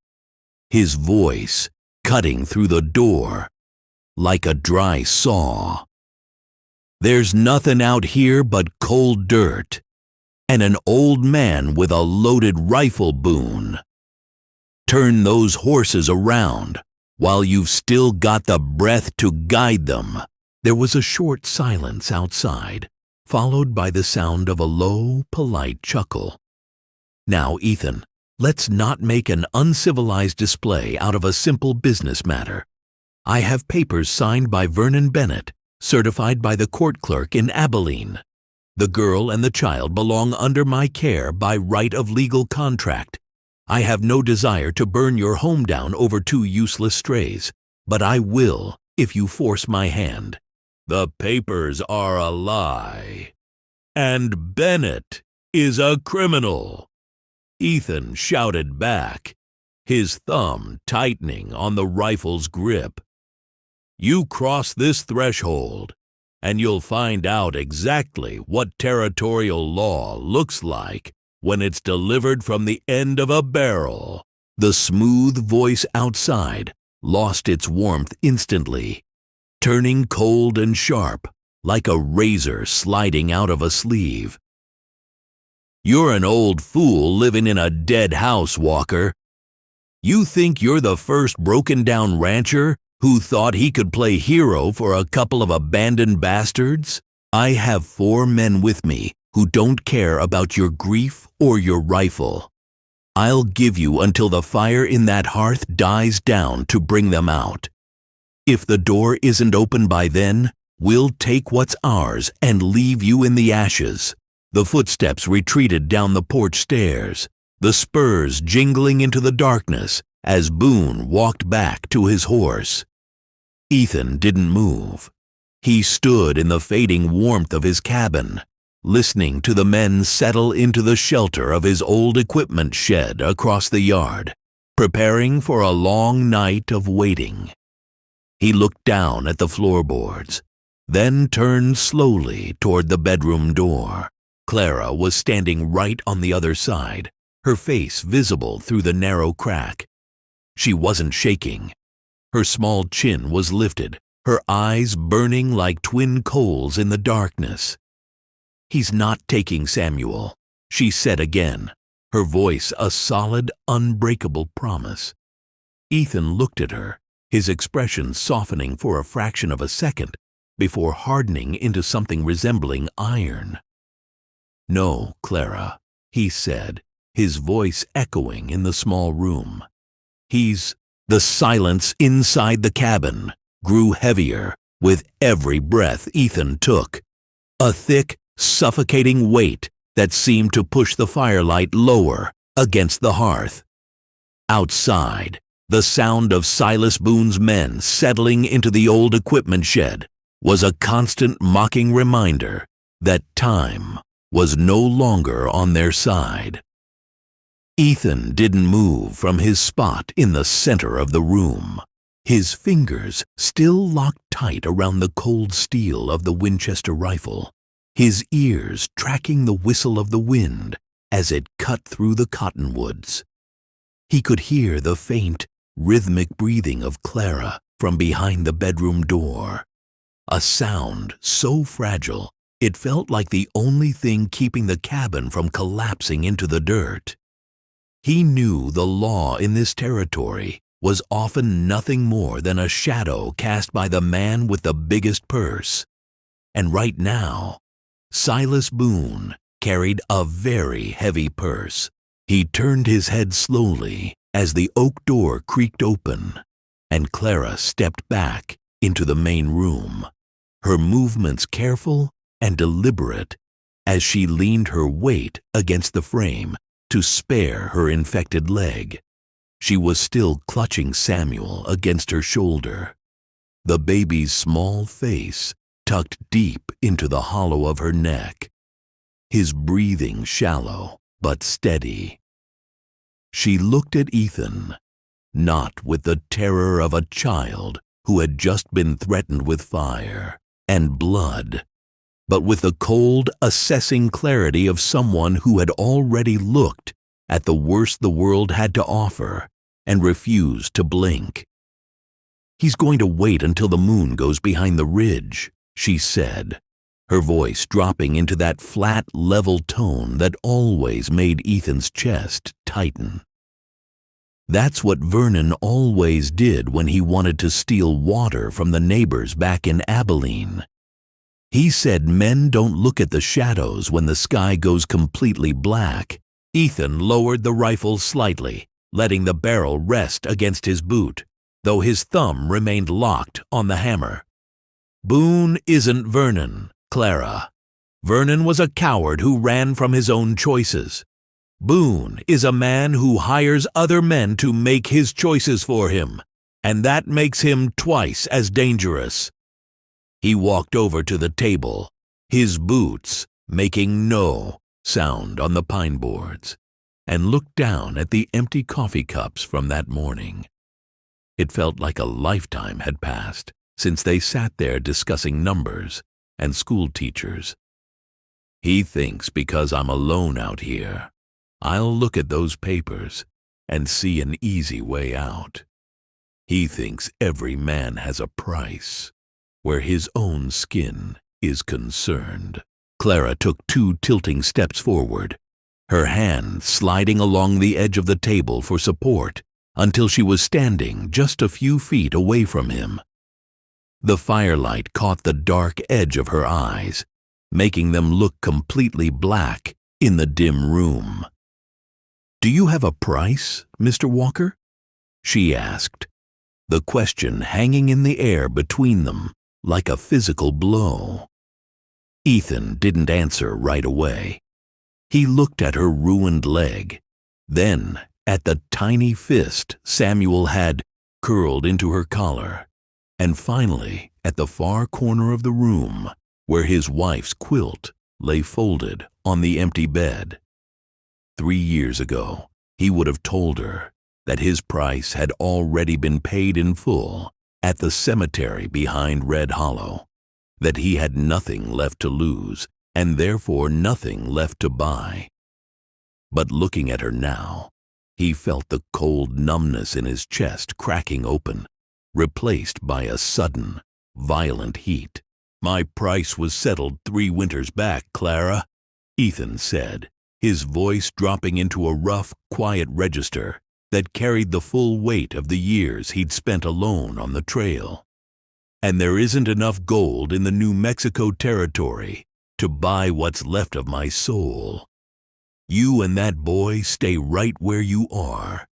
his voice cutting through the door like a dry saw. "There's nothing out here but cold dirt and an old man with a loaded rifle, Boone. Turn those horses around while you've still got the breath to guide them." There was a short silence outside, followed by the sound of a low, polite chuckle. "Now, Ethan, let's not make an uncivilized display out of a simple business matter. I have papers signed by Vernon Bennett, certified by the court clerk in Abilene. The girl and the child belong under my care by right of legal contract. I have no desire to burn your home down over two useless strays, but I will if you force my hand." "The papers are a lie, and Bennett is a criminal," Ethan shouted back, his thumb tightening on the rifle's grip. "You cross this threshold, and you'll find out exactly what territorial law looks like when it's delivered from the end of a barrel." The smooth voice outside lost its warmth instantly, turning cold and sharp like a razor sliding out of a sleeve. "You're an old fool living in a dead house, Walker. You think you're the first broken-down rancher who thought he could play hero for a couple of abandoned bastards? I have 4 men with me who don't care about your grief or your rifle. I'll give you until the fire in that hearth dies down to bring them out. If the door isn't open by then, we'll take what's ours and leave you in the ashes." The footsteps retreated down the porch stairs, the spurs jingling into the darkness as Boone walked back to his horse. Ethan didn't move. He stood in the fading warmth of his cabin, listening to the men settle into the shelter of his old equipment shed across the yard, preparing for a long night of waiting. He looked down at the floorboards, then turned slowly toward the bedroom door. Clara was standing right on the other side, her face visible through the narrow crack. She wasn't shaking. Her small chin was lifted, her eyes burning like twin coals in the darkness. "He's not taking Samuel," she said again, her voice a solid, unbreakable promise. Ethan looked at her, his expression softening for a fraction of a second before hardening into something resembling iron. "No, Clara," he said, his voice echoing in the small room. "He's—" The silence inside the cabin grew heavier with every breath Ethan took, a thick, suffocating weight that seemed to push the firelight lower against the hearth. Outside, the sound of Silas Boone's men settling into the old equipment shed was a constant mocking reminder that time was no longer on their side. Ethan didn't move from his spot in the center of the room, his fingers still locked tight around the cold steel of the Winchester rifle, his ears tracking the whistle of the wind as it cut through the cottonwoods. He could hear the faint, rhythmic breathing of Clara from behind the bedroom door, a sound so fragile it felt like the only thing keeping the cabin from collapsing into the dirt. He knew the law in this territory was often nothing more than a shadow cast by the man with the biggest purse. And right now, Silas Boone carried a very heavy purse. He turned his head slowly, as the oak door creaked open and Clara stepped back into the main room, her movements careful and deliberate as she leaned her weight against the frame to spare her infected leg. She was still clutching Samuel against her shoulder, the baby's small face tucked deep into the hollow of her neck, his breathing shallow but steady. She looked at Ethan, not with the terror of a child who had just been threatened with fire and blood, but with the cold, assessing clarity of someone who had already looked at the worst the world had to offer and refused to blink. "He's going to wait until the moon goes behind the ridge," she said, her voice dropping into that flat, level tone that always made Ethan's chest tighten. That's what Vernon always did when he wanted to steal water from the neighbors back in Abilene. He said men don't look at the shadows when the sky goes completely black. Ethan lowered the rifle slightly, letting the barrel rest against his boot, though his thumb remained locked on the hammer. "Boone isn't Vernon, Clara. Vernon was a coward who ran from his own choices. Boone is a man who hires other men to make his choices for him, and that makes him twice as dangerous." He walked over to the table, his boots making no sound on the pine boards, and looked down at the empty coffee cups from that morning. It felt like a lifetime had passed since they sat there discussing numbers and school teachers. "He thinks because I'm alone out here, I'll look at those papers and see an easy way out. He thinks every man has a price where his own skin is concerned." Clara took 2 tilting steps forward, her hand sliding along the edge of the table for support until she was standing just a few feet away from him. The firelight caught the dark edge of her eyes, making them look completely black in the dim room. "Do you have a price, Mr. Walker?" she asked, the question hanging in the air between them like a physical blow. Ethan didn't answer right away. He looked at her ruined leg, then at the tiny fist Samuel had curled into her collar, and finally at the far corner of the room where his wife's quilt lay folded on the empty bed. 3 years ago, he would have told her that his price had already been paid in full at the cemetery behind Red Hollow, that he had nothing left to lose and therefore nothing left to buy. But looking at her now, he felt the cold numbness in his chest cracking open, replaced by a sudden, violent heat. "My price was settled 3 winters back, Clara," Ethan said, his voice dropping into a rough, quiet register that carried the full weight of the years he'd spent alone on the trail. "And there isn't enough gold in the New Mexico territory to buy what's left of my soul. You and that boy stay right where you are.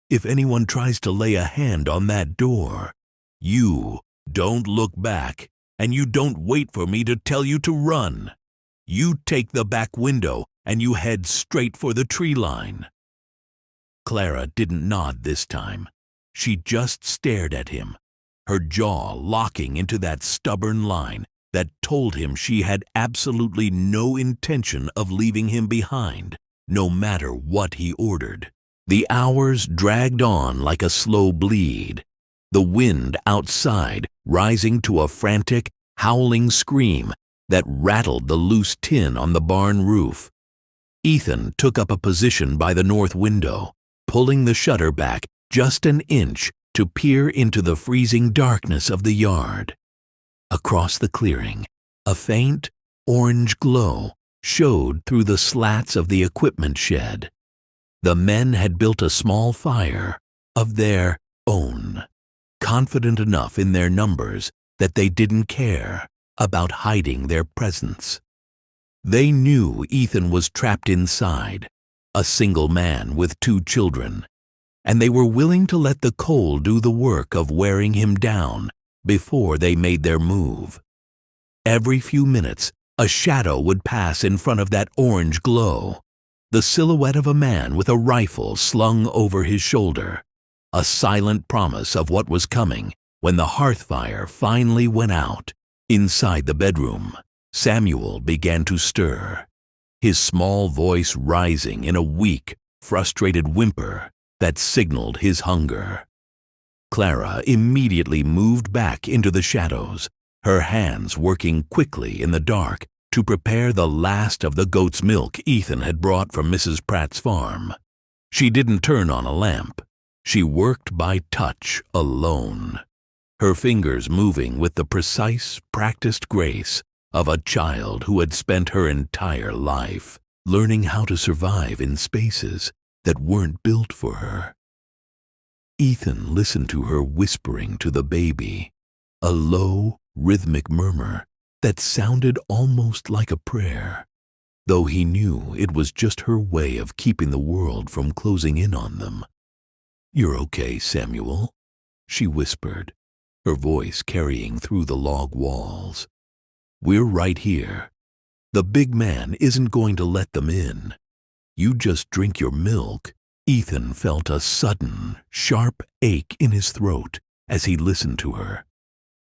If anyone tries to lay a hand on that door, you don't look back, and you don't wait for me to tell you to run. You take the back window and you head straight for the tree line." Clara didn't nod this time. She just stared at him, her jaw locking into that stubborn line that told him she had absolutely no intention of leaving him behind, no matter what he ordered. The hours dragged on like a slow bleed, the wind outside rising to a frantic, howling scream that rattled the loose tin on the barn roof. Ethan took up a position by the north window, pulling the shutter back just an inch to peer into the freezing darkness of the yard. Across the clearing, a faint, orange glow showed through the slats of the equipment shed. The men had built a small fire of their own, confident enough in their numbers that they didn't care about hiding their presence. They knew Ethan was trapped inside, a single man with 2 children, and they were willing to let the cold do the work of wearing him down before they made their move. Every few minutes, a shadow would pass in front of that orange glow, the silhouette of a man with a rifle slung over his shoulder, a silent promise of what was coming when the hearth fire finally went out. Inside the bedroom, Samuel began to stir, his small voice rising in a weak, frustrated whimper that signaled his hunger. Clara immediately moved back into the shadows, her hands working quickly in the dark to prepare the last of the goat's milk Ethan had brought from Mrs. Pratt's farm. She didn't turn on a lamp. She worked by touch alone, her fingers moving with the precise, practiced grace of a child who had spent her entire life learning how to survive in spaces that weren't built for her. Ethan listened to her whispering to the baby, a low, rhythmic murmur that sounded almost like a prayer, though he knew it was just her way of keeping the world from closing in on them. "You're okay, Samuel," she whispered, her voice carrying through the log walls. "We're right here. The big man isn't going to let them in. You just drink your milk." Ethan felt a sudden, sharp ache in his throat as he listened to her.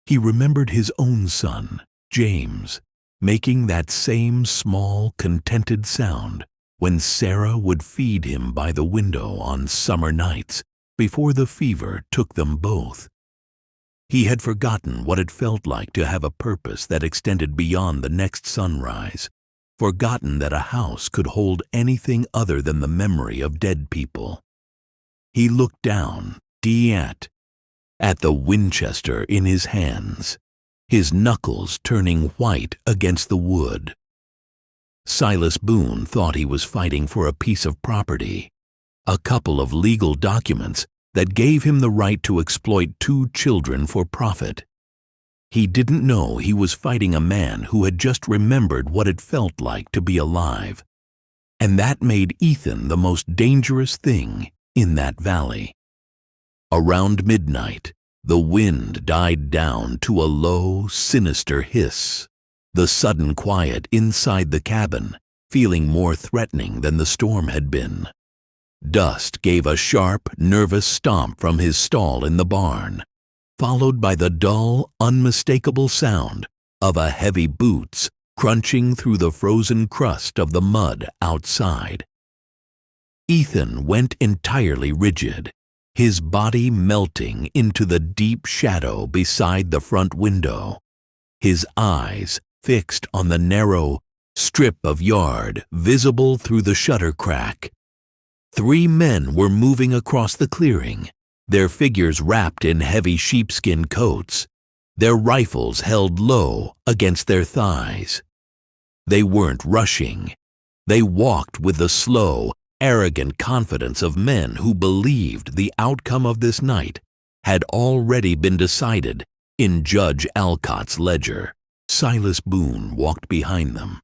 He remembered his own son, James, making that same small, contented sound when Sarah would feed him by the window on summer nights before the fever took them both. He had forgotten what it felt like to have a purpose that extended beyond the next sunrise, forgotten that a house could hold anything other than the memory of dead people. He looked down, at the Winchester in his hands, his knuckles turning white against the wood. Silas Boone thought he was fighting for a piece of property, a couple of legal documents that gave him the right to exploit 2 children for profit. He didn't know he was fighting a man who had just remembered what it felt like to be alive, and that made Ethan the most dangerous thing in that valley. Around midnight, the wind died down to a low, sinister hiss, the sudden quiet inside the cabin feeling more threatening than the storm had been. Dust gave a sharp, nervous stomp from his stall in the barn, followed by the dull, unmistakable sound of a heavy boots crunching through the frozen crust of the mud outside. Ethan went entirely rigid, his body melting into the deep shadow beside the front window, his eyes fixed on the narrow strip of yard visible through the shutter crack. 3 men were moving across the clearing, their figures wrapped in heavy sheepskin coats, their rifles held low against their thighs. They weren't rushing. They walked with the slow, arrogant confidence of men who believed the outcome of this night had already been decided in Judge Alcott's ledger. Silas Boone walked behind them,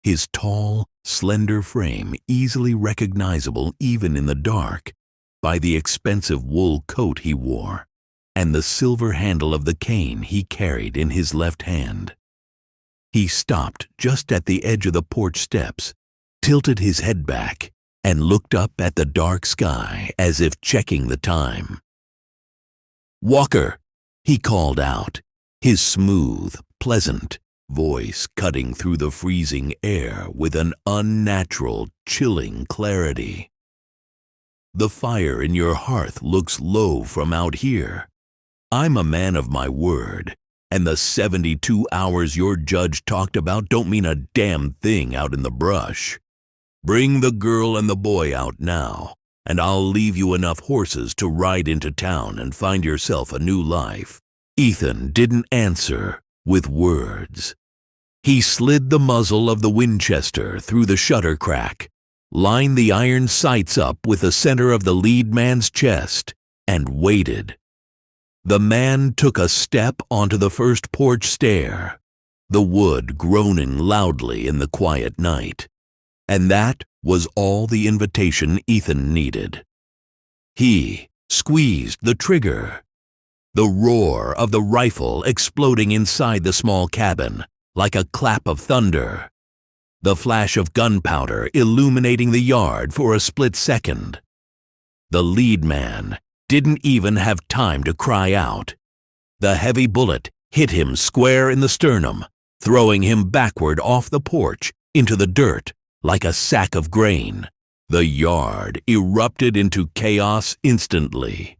his tall, slender frame easily recognizable even in the dark by the expensive wool coat he wore and the silver handle of the cane he carried in his left hand. He stopped just at the edge of the porch steps, tilted his head back, and looked up at the dark sky as if checking the time. "Walker," he called out, his smooth, pleasant voice cutting through the freezing air with an unnatural, chilling clarity. "The fire in your hearth looks low from out here. I'm a man of my word, and the 72 hours your judge talked about don't mean a damn thing out in the brush. Bring the girl and the boy out now, and I'll leave you enough horses to ride into town and find yourself a new life." Ethan didn't answer with words. He slid the muzzle of the Winchester through the shutter crack, lined the iron sights up with the center of the lead man's chest, and waited. The man took a step onto the first porch stair, the wood groaning loudly in the quiet night. And that was all the invitation Ethan needed. He squeezed the trigger. The roar of the rifle exploding inside the small cabin like a clap of thunder. The flash of gunpowder illuminating the yard for a split second. The lead man didn't even have time to cry out. The heavy bullet hit him square in the sternum, throwing him backward off the porch into the dirt like a sack of grain. The yard erupted into chaos instantly.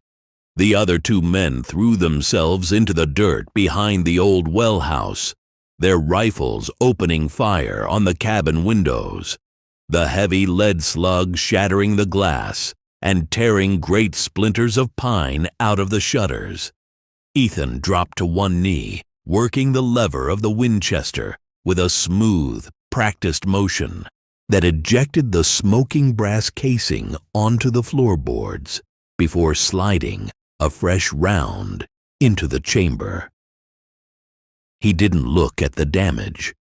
The other two men threw themselves into the dirt behind the old well house, their rifles opening fire on the cabin windows, the heavy lead slugs shattering the glass and tearing great splinters of pine out of the shutters. Ethan dropped to one knee, working the lever of the Winchester with a smooth, practiced motion that ejected the smoking brass casing onto the floorboards before sliding a fresh round into the chamber. He didn't look at the damage.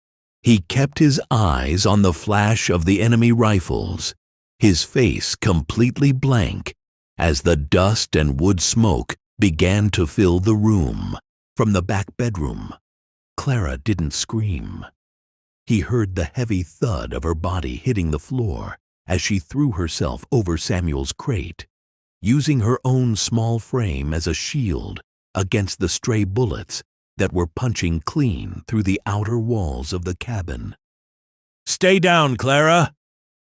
He kept his eyes on the flash of the enemy rifles, his face completely blank as the dust and wood smoke began to fill the room from the back bedroom. Clara didn't scream. He heard the heavy thud of her body hitting the floor as she threw herself over Samuel's crate, using her own small frame as a shield against the stray bullets that were punching clean through the outer walls of the cabin. "Stay down, Clara!"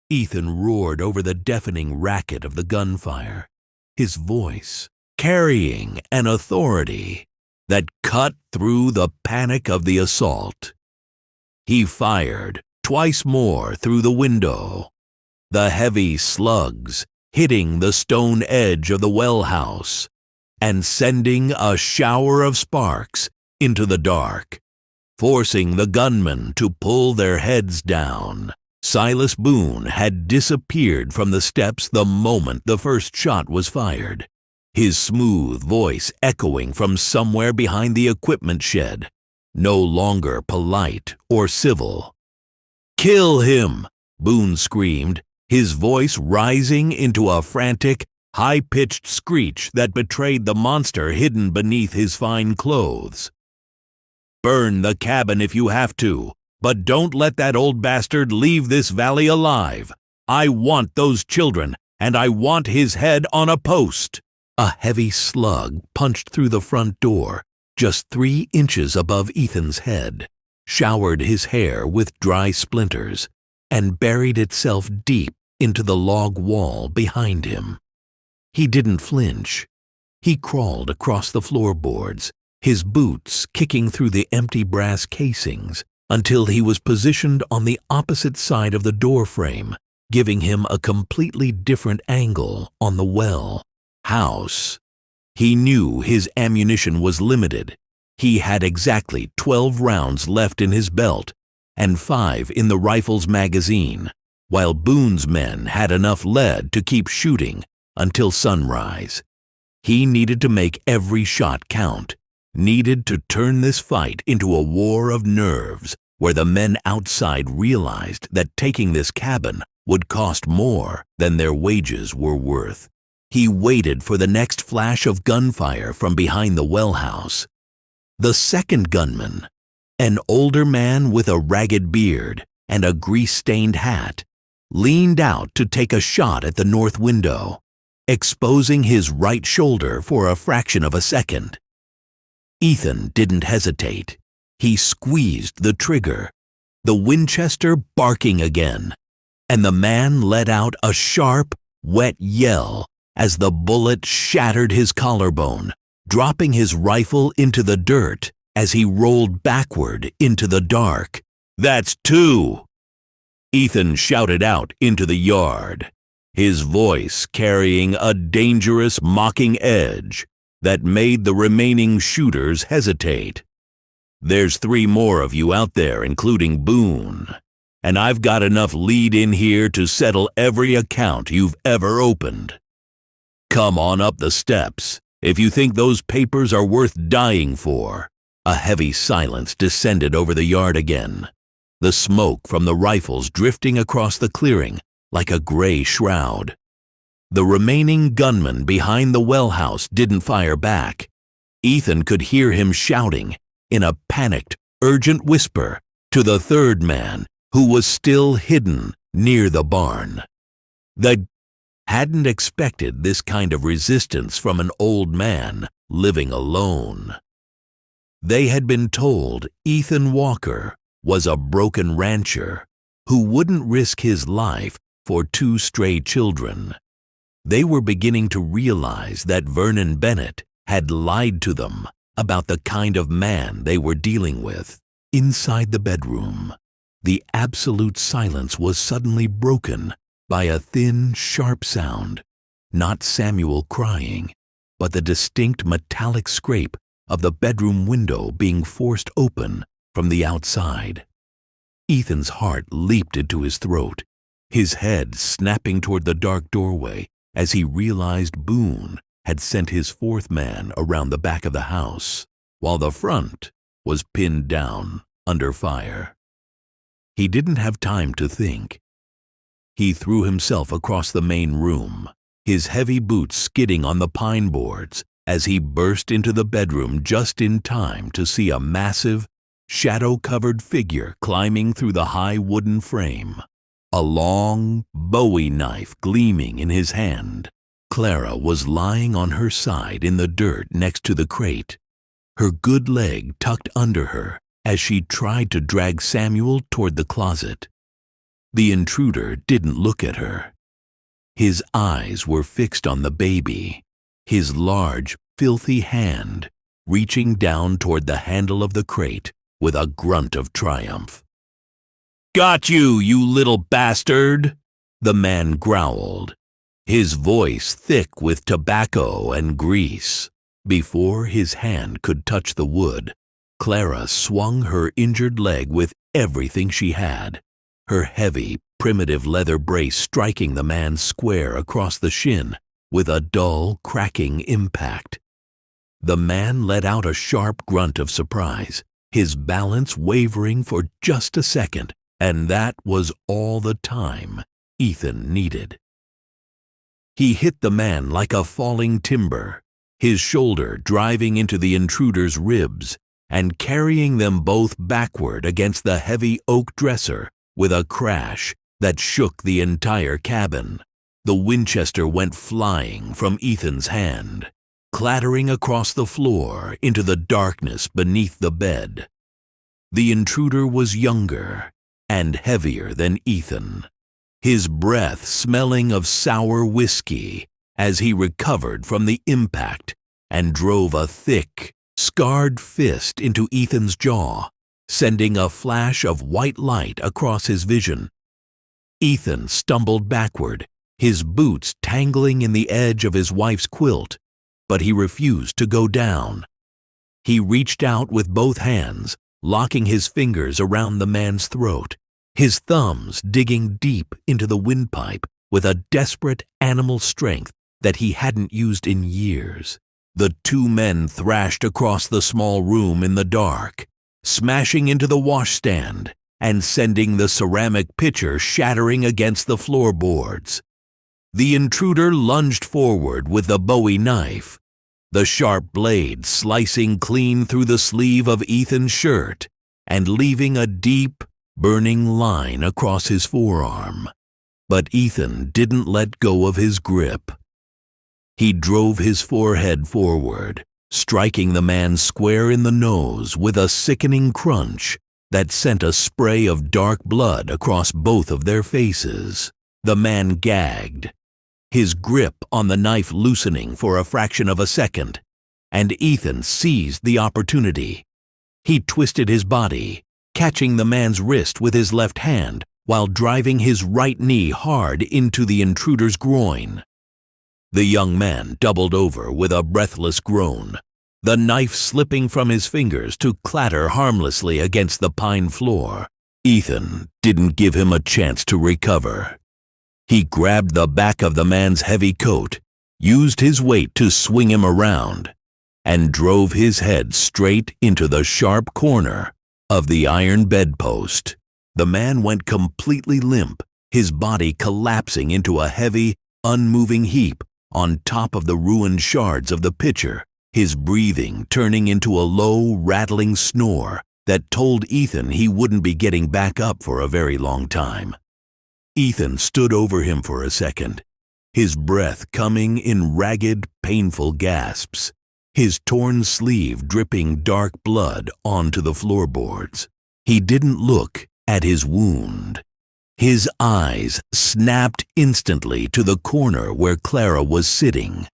Ethan roared over the deafening racket of the gunfire, his voice carrying an authority that cut through the panic of the assault. He fired twice more through the window, the heavy slugs hitting the stone edge of the well house and sending a shower of sparks into the dark, forcing the gunmen to pull their heads down. Silas Boone had disappeared from the steps the moment the first shot was fired, his smooth voice echoing from somewhere behind the equipment shed, no longer polite or civil. "Kill him!" Boone screamed, his voice rising into a frantic, high-pitched screech that betrayed the monster hidden beneath his fine clothes. "Burn the cabin if you have to, but don't let that old bastard leave this valley alive. I want those children, and I want his head on a post." A heavy slug punched through the front door just 3 inches above Ethan's head, showered his hair with dry splinters, and buried itself deep into the log wall behind him. He didn't flinch. He crawled across the floorboards, his boots kicking through the empty brass casings, until he was positioned on the opposite side of the doorframe, giving him a completely different angle on the well house. He knew his ammunition was limited. He had exactly 12 rounds left in his belt and 5 in the rifle's magazine, while Boone's men had enough lead to keep shooting until sunrise. He needed to make every shot count, needed to turn this fight into a war of nerves where the men outside realized that taking this cabin would cost more than their wages were worth. He waited for the next flash of gunfire from behind the well house. The second gunman, an older man with a ragged beard and a grease-stained hat, leaned out to take a shot at the north window, exposing his right shoulder for a fraction of a second. Ethan didn't hesitate. He squeezed the trigger, the Winchester barking again, and the man let out a sharp, wet yell as the bullet shattered his collarbone, dropping his rifle into the dirt as he rolled backward into the dark. "That's 2!" Ethan shouted out into the yard, his voice carrying a dangerous, mocking edge that made the remaining shooters hesitate. "There's 3 more of you out there, including Boone, and I've got enough lead in here to settle every account you've ever opened. Come on up the steps if you think those papers are worth dying for." A heavy silence descended over the yard again, the smoke from the rifles drifting across the clearing like a gray shroud. The remaining gunman behind the well house didn't fire back. Ethan could hear him shouting in a panicked, urgent whisper to the third man who was still hidden near the barn. They hadn't expected this kind of resistance from an old man living alone. They had been told Ethan Walker was a broken rancher who wouldn't risk his life for 2 stray children. They were beginning to realize that Vernon Bennett had lied to them about the kind of man they were dealing with. Inside the bedroom, the absolute silence was suddenly broken by a thin, sharp sound, not Samuel crying, but the distinct metallic scrape of the bedroom window being forced open from the outside. Ethan's heart leaped into his throat, his head snapping toward the dark doorway as he realized Boone had sent his 4th man around the back of the house, while the front was pinned down under fire. He didn't have time to think. He threw himself across the main room, his heavy boots skidding on the pine boards as he burst into the bedroom just in time to see a massive, shadow-covered figure climbing through the high wooden frame, a long Bowie knife gleaming in his hand. Clara was lying on her side in the dirt next to the crate, her good leg tucked under her as she tried to drag Samuel toward the closet. The intruder didn't look at her. His eyes were fixed on the baby, his large, filthy hand reaching down toward the handle of the crate with a grunt of triumph. "Got you, you little bastard!" the man growled, his voice thick with tobacco and grease. Before his hand could touch the wood, Clara swung her injured leg with everything she had, her heavy, primitive leather brace striking the man square across the shin with a dull, cracking impact. The man let out a sharp grunt of surprise, his balance wavering for just a second, and that was all the time Ethan needed. He hit the man like a falling timber, his shoulder driving into the intruder's ribs and carrying them both backward against the heavy oak dresser with a crash that shook the entire cabin. The Winchester went flying from Ethan's hand, clattering across the floor into the darkness beneath the bed. The intruder was younger and heavier than Ethan, his breath smelling of sour whiskey as he recovered from the impact and drove a thick, scarred fist into Ethan's jaw, sending a flash of white light across his vision. Ethan stumbled backward, his boots tangling in the edge of his wife's quilt, but he refused to go down. He reached out with both hands, locking his fingers around the man's throat, his thumbs digging deep into the windpipe with a desperate animal strength that he hadn't used in years. The 2 men thrashed across the small room in the dark, smashing into the washstand and sending the ceramic pitcher shattering against the floorboards. The intruder lunged forward with the Bowie knife, the sharp blade slicing clean through the sleeve of Ethan's shirt and leaving a deep, burning line across his forearm. But Ethan didn't let go of his grip. He drove his forehead forward, striking the man square in the nose with a sickening crunch that sent a spray of dark blood across both of their faces. The man gagged, his grip on the knife loosening for a fraction of a second, and Ethan seized the opportunity. He twisted his body, catching the man's wrist with his left hand while driving his right knee hard into the intruder's groin. The young man doubled over with a breathless groan, the knife slipping from his fingers to clatter harmlessly against the pine floor. Ethan didn't give him a chance to recover. He grabbed the back of the man's heavy coat, used his weight to swing him around, and drove his head straight into the sharp corner of the iron bedpost. The man went completely limp, his body collapsing into a heavy, unmoving heap on top of the ruined shards of the pitcher, his breathing turning into a low, rattling snore that told Ethan he wouldn't be getting back up for a very long time. Ethan stood over him for a second, his breath coming in ragged, painful gasps, his torn sleeve dripping dark blood onto the floorboards. He didn't look at his wound. His eyes snapped instantly to the corner where Clara was sitting,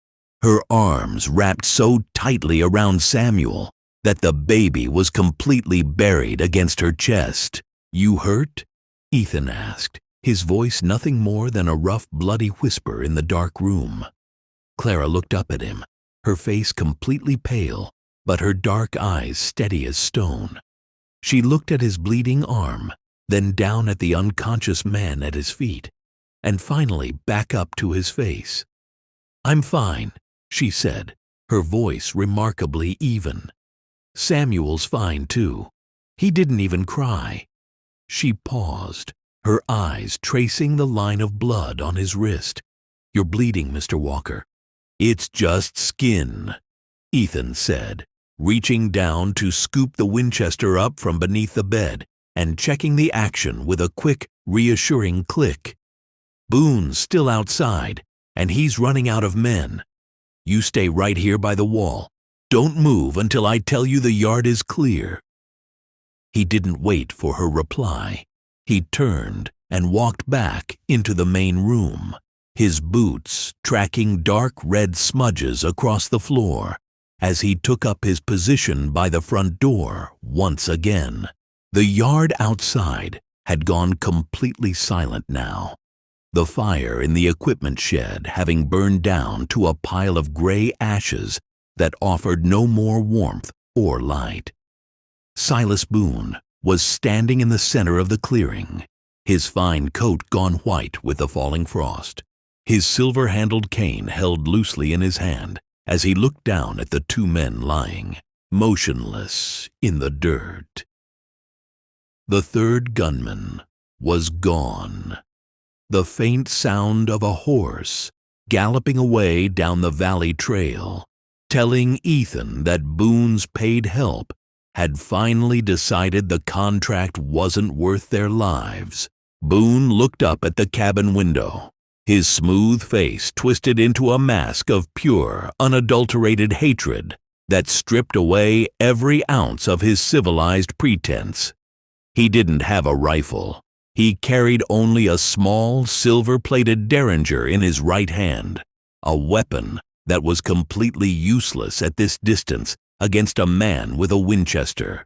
her arms wrapped so tightly around Samuel that the baby was completely buried against her chest. "You hurt?" Ethan asked, his voice nothing more than a rough, bloody whisper in the dark room. Clara looked up at him, her face completely pale, but her dark eyes steady as stone. She looked at his bleeding arm, then down at the unconscious man at his feet, and finally back up to his face. "I'm fine," she said, her voice remarkably even. "Samuel's fine, too. He didn't even cry." She paused, her eyes tracing the line of blood on his wrist. "You're bleeding, Mr. Walker." "It's just skin," Ethan said, reaching down to scoop the Winchester up from beneath the bed and checking the action with a quick, reassuring click. "Boone's still outside, and he's running out of men. You stay right here by the wall. Don't move until I tell you the yard is clear." He didn't wait for her reply. He turned and walked back into the main room, his boots tracking dark red smudges across the floor as he took up his position by the front door once again. The yard outside had gone completely silent now, the fire in the equipment shed having burned down to a pile of gray ashes that offered no more warmth or light. Silas Boone was standing in the center of the clearing, his fine coat gone white with the falling frost, his silver-handled cane held loosely in his hand as he looked down at the two men lying, motionless in the dirt. The third gunman was gone. The faint sound of a horse galloping away down the valley trail, telling Ethan that Boone's paid help had finally decided the contract wasn't worth their lives. Boone looked up at the cabin window, his smooth face twisted into a mask of pure, unadulterated hatred that stripped away every ounce of his civilized pretense. He didn't have a rifle. He carried only a small, silver-plated derringer in his right hand, a weapon that was completely useless at this distance against a man with a Winchester.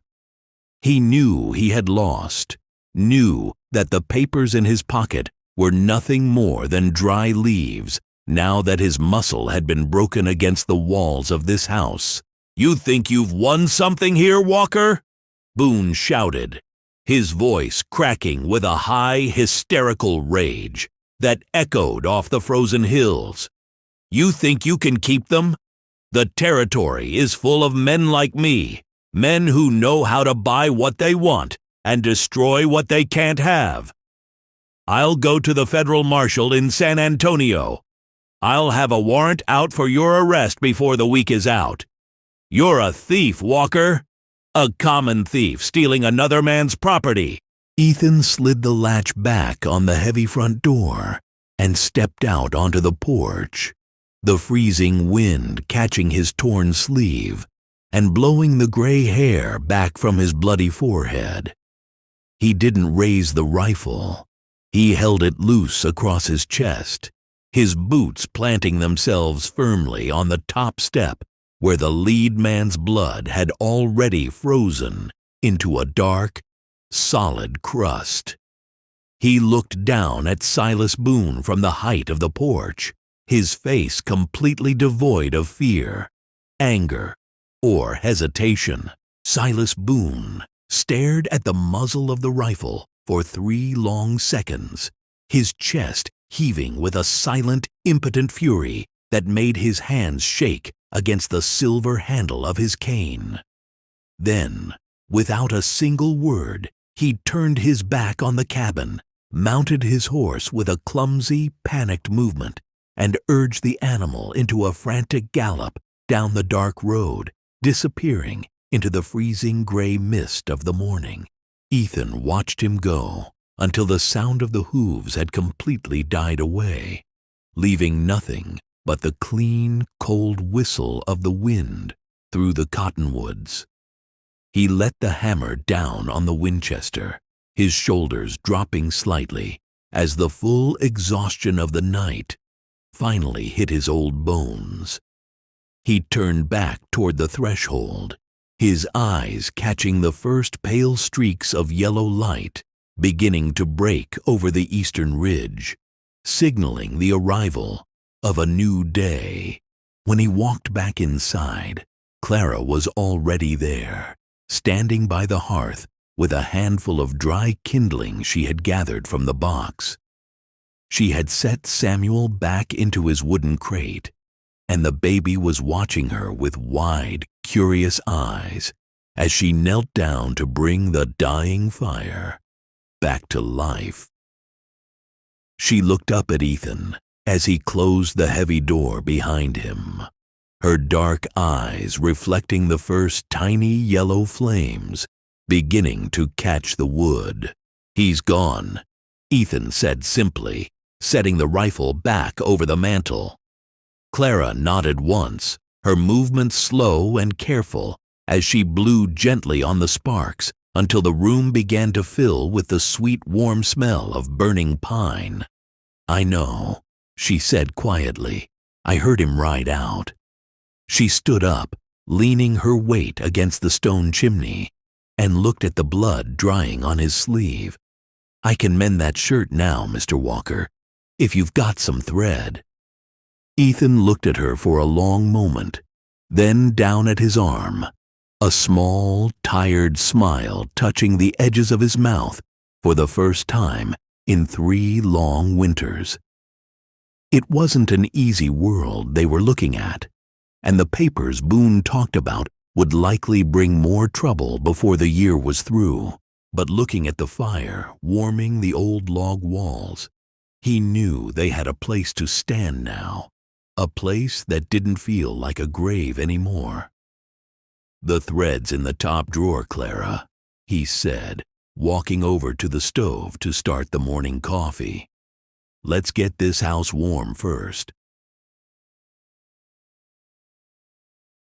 He knew he had lost, knew that the papers in his pocket were nothing more than dry leaves now that his muscle had been broken against the walls of this house. "You think you've won something here, Walker?" Boone shouted, his voice cracking with a high, hysterical rage that echoed off the frozen hills. "You think you can keep them? The territory is full of men like me, men who know how to buy what they want and destroy what they can't have. I'll go to the federal marshal in San Antonio. I'll have a warrant out for your arrest before the week is out. You're a thief, Walker. A common thief stealing another man's property." Ethan slid the latch back on the heavy front door and stepped out onto the porch, the freezing wind catching his torn sleeve and blowing the gray hair back from his bloody forehead. He didn't raise the rifle. He held it loose across his chest, his boots planting themselves firmly on the top step where the lead man's blood had already frozen into a dark, solid crust. He looked down at Silas Boone from the height of the porch, his face completely devoid of fear, anger, or hesitation. Silas Boone stared at the muzzle of the rifle for 3 long seconds, his chest heaving with a silent, impotent fury that made his hands shake against the silver handle of his cane. Then, without a single word, he turned his back on the cabin, mounted his horse with a clumsy, panicked movement, and urged the animal into a frantic gallop down the dark road, disappearing into the freezing gray mist of the morning. Ethan watched him go until the sound of the hooves had completely died away, leaving nothing but the clean, cold whistle of the wind through the cottonwoods. He let the hammer down on the Winchester, his shoulders dropping slightly as the full exhaustion of the night finally hit his old bones. He turned back toward the threshold, his eyes catching the first pale streaks of yellow light beginning to break over the eastern ridge, signaling the arrival of a new day. When he walked back inside, Clara was already there, standing by the hearth with a handful of dry kindling she had gathered from the box. She had set Samuel back into his wooden crate, and the baby was watching her with wide, curious eyes as she knelt down to bring the dying fire back to life. She looked up at Ethan as he closed the heavy door behind him, her dark eyes reflecting the first tiny yellow flames beginning to catch the wood. "He's gone," Ethan said simply, setting the rifle back over the mantel. Clara nodded once, her movements slow and careful as she blew gently on the sparks until the room began to fill with the sweet, warm smell of burning pine. "I know," she said quietly. "I heard him ride out." She stood up, leaning her weight against the stone chimney, and looked at the blood drying on his sleeve. "I can mend that shirt now, Mr. Walker, if you've got some thread." Ethan looked at her for a long moment, then down at his arm, a small, tired smile touching the edges of his mouth for the first time in 3 long winters. It wasn't an easy world they were looking at, and the papers Boone talked about would likely bring more trouble before the year was through. But looking at the fire warming the old log walls, he knew they had a place to stand now, a place that didn't feel like a grave anymore. "The thread's in the top drawer, Clara," he said, walking over to the stove to start the morning coffee. "Let's get this house warm first."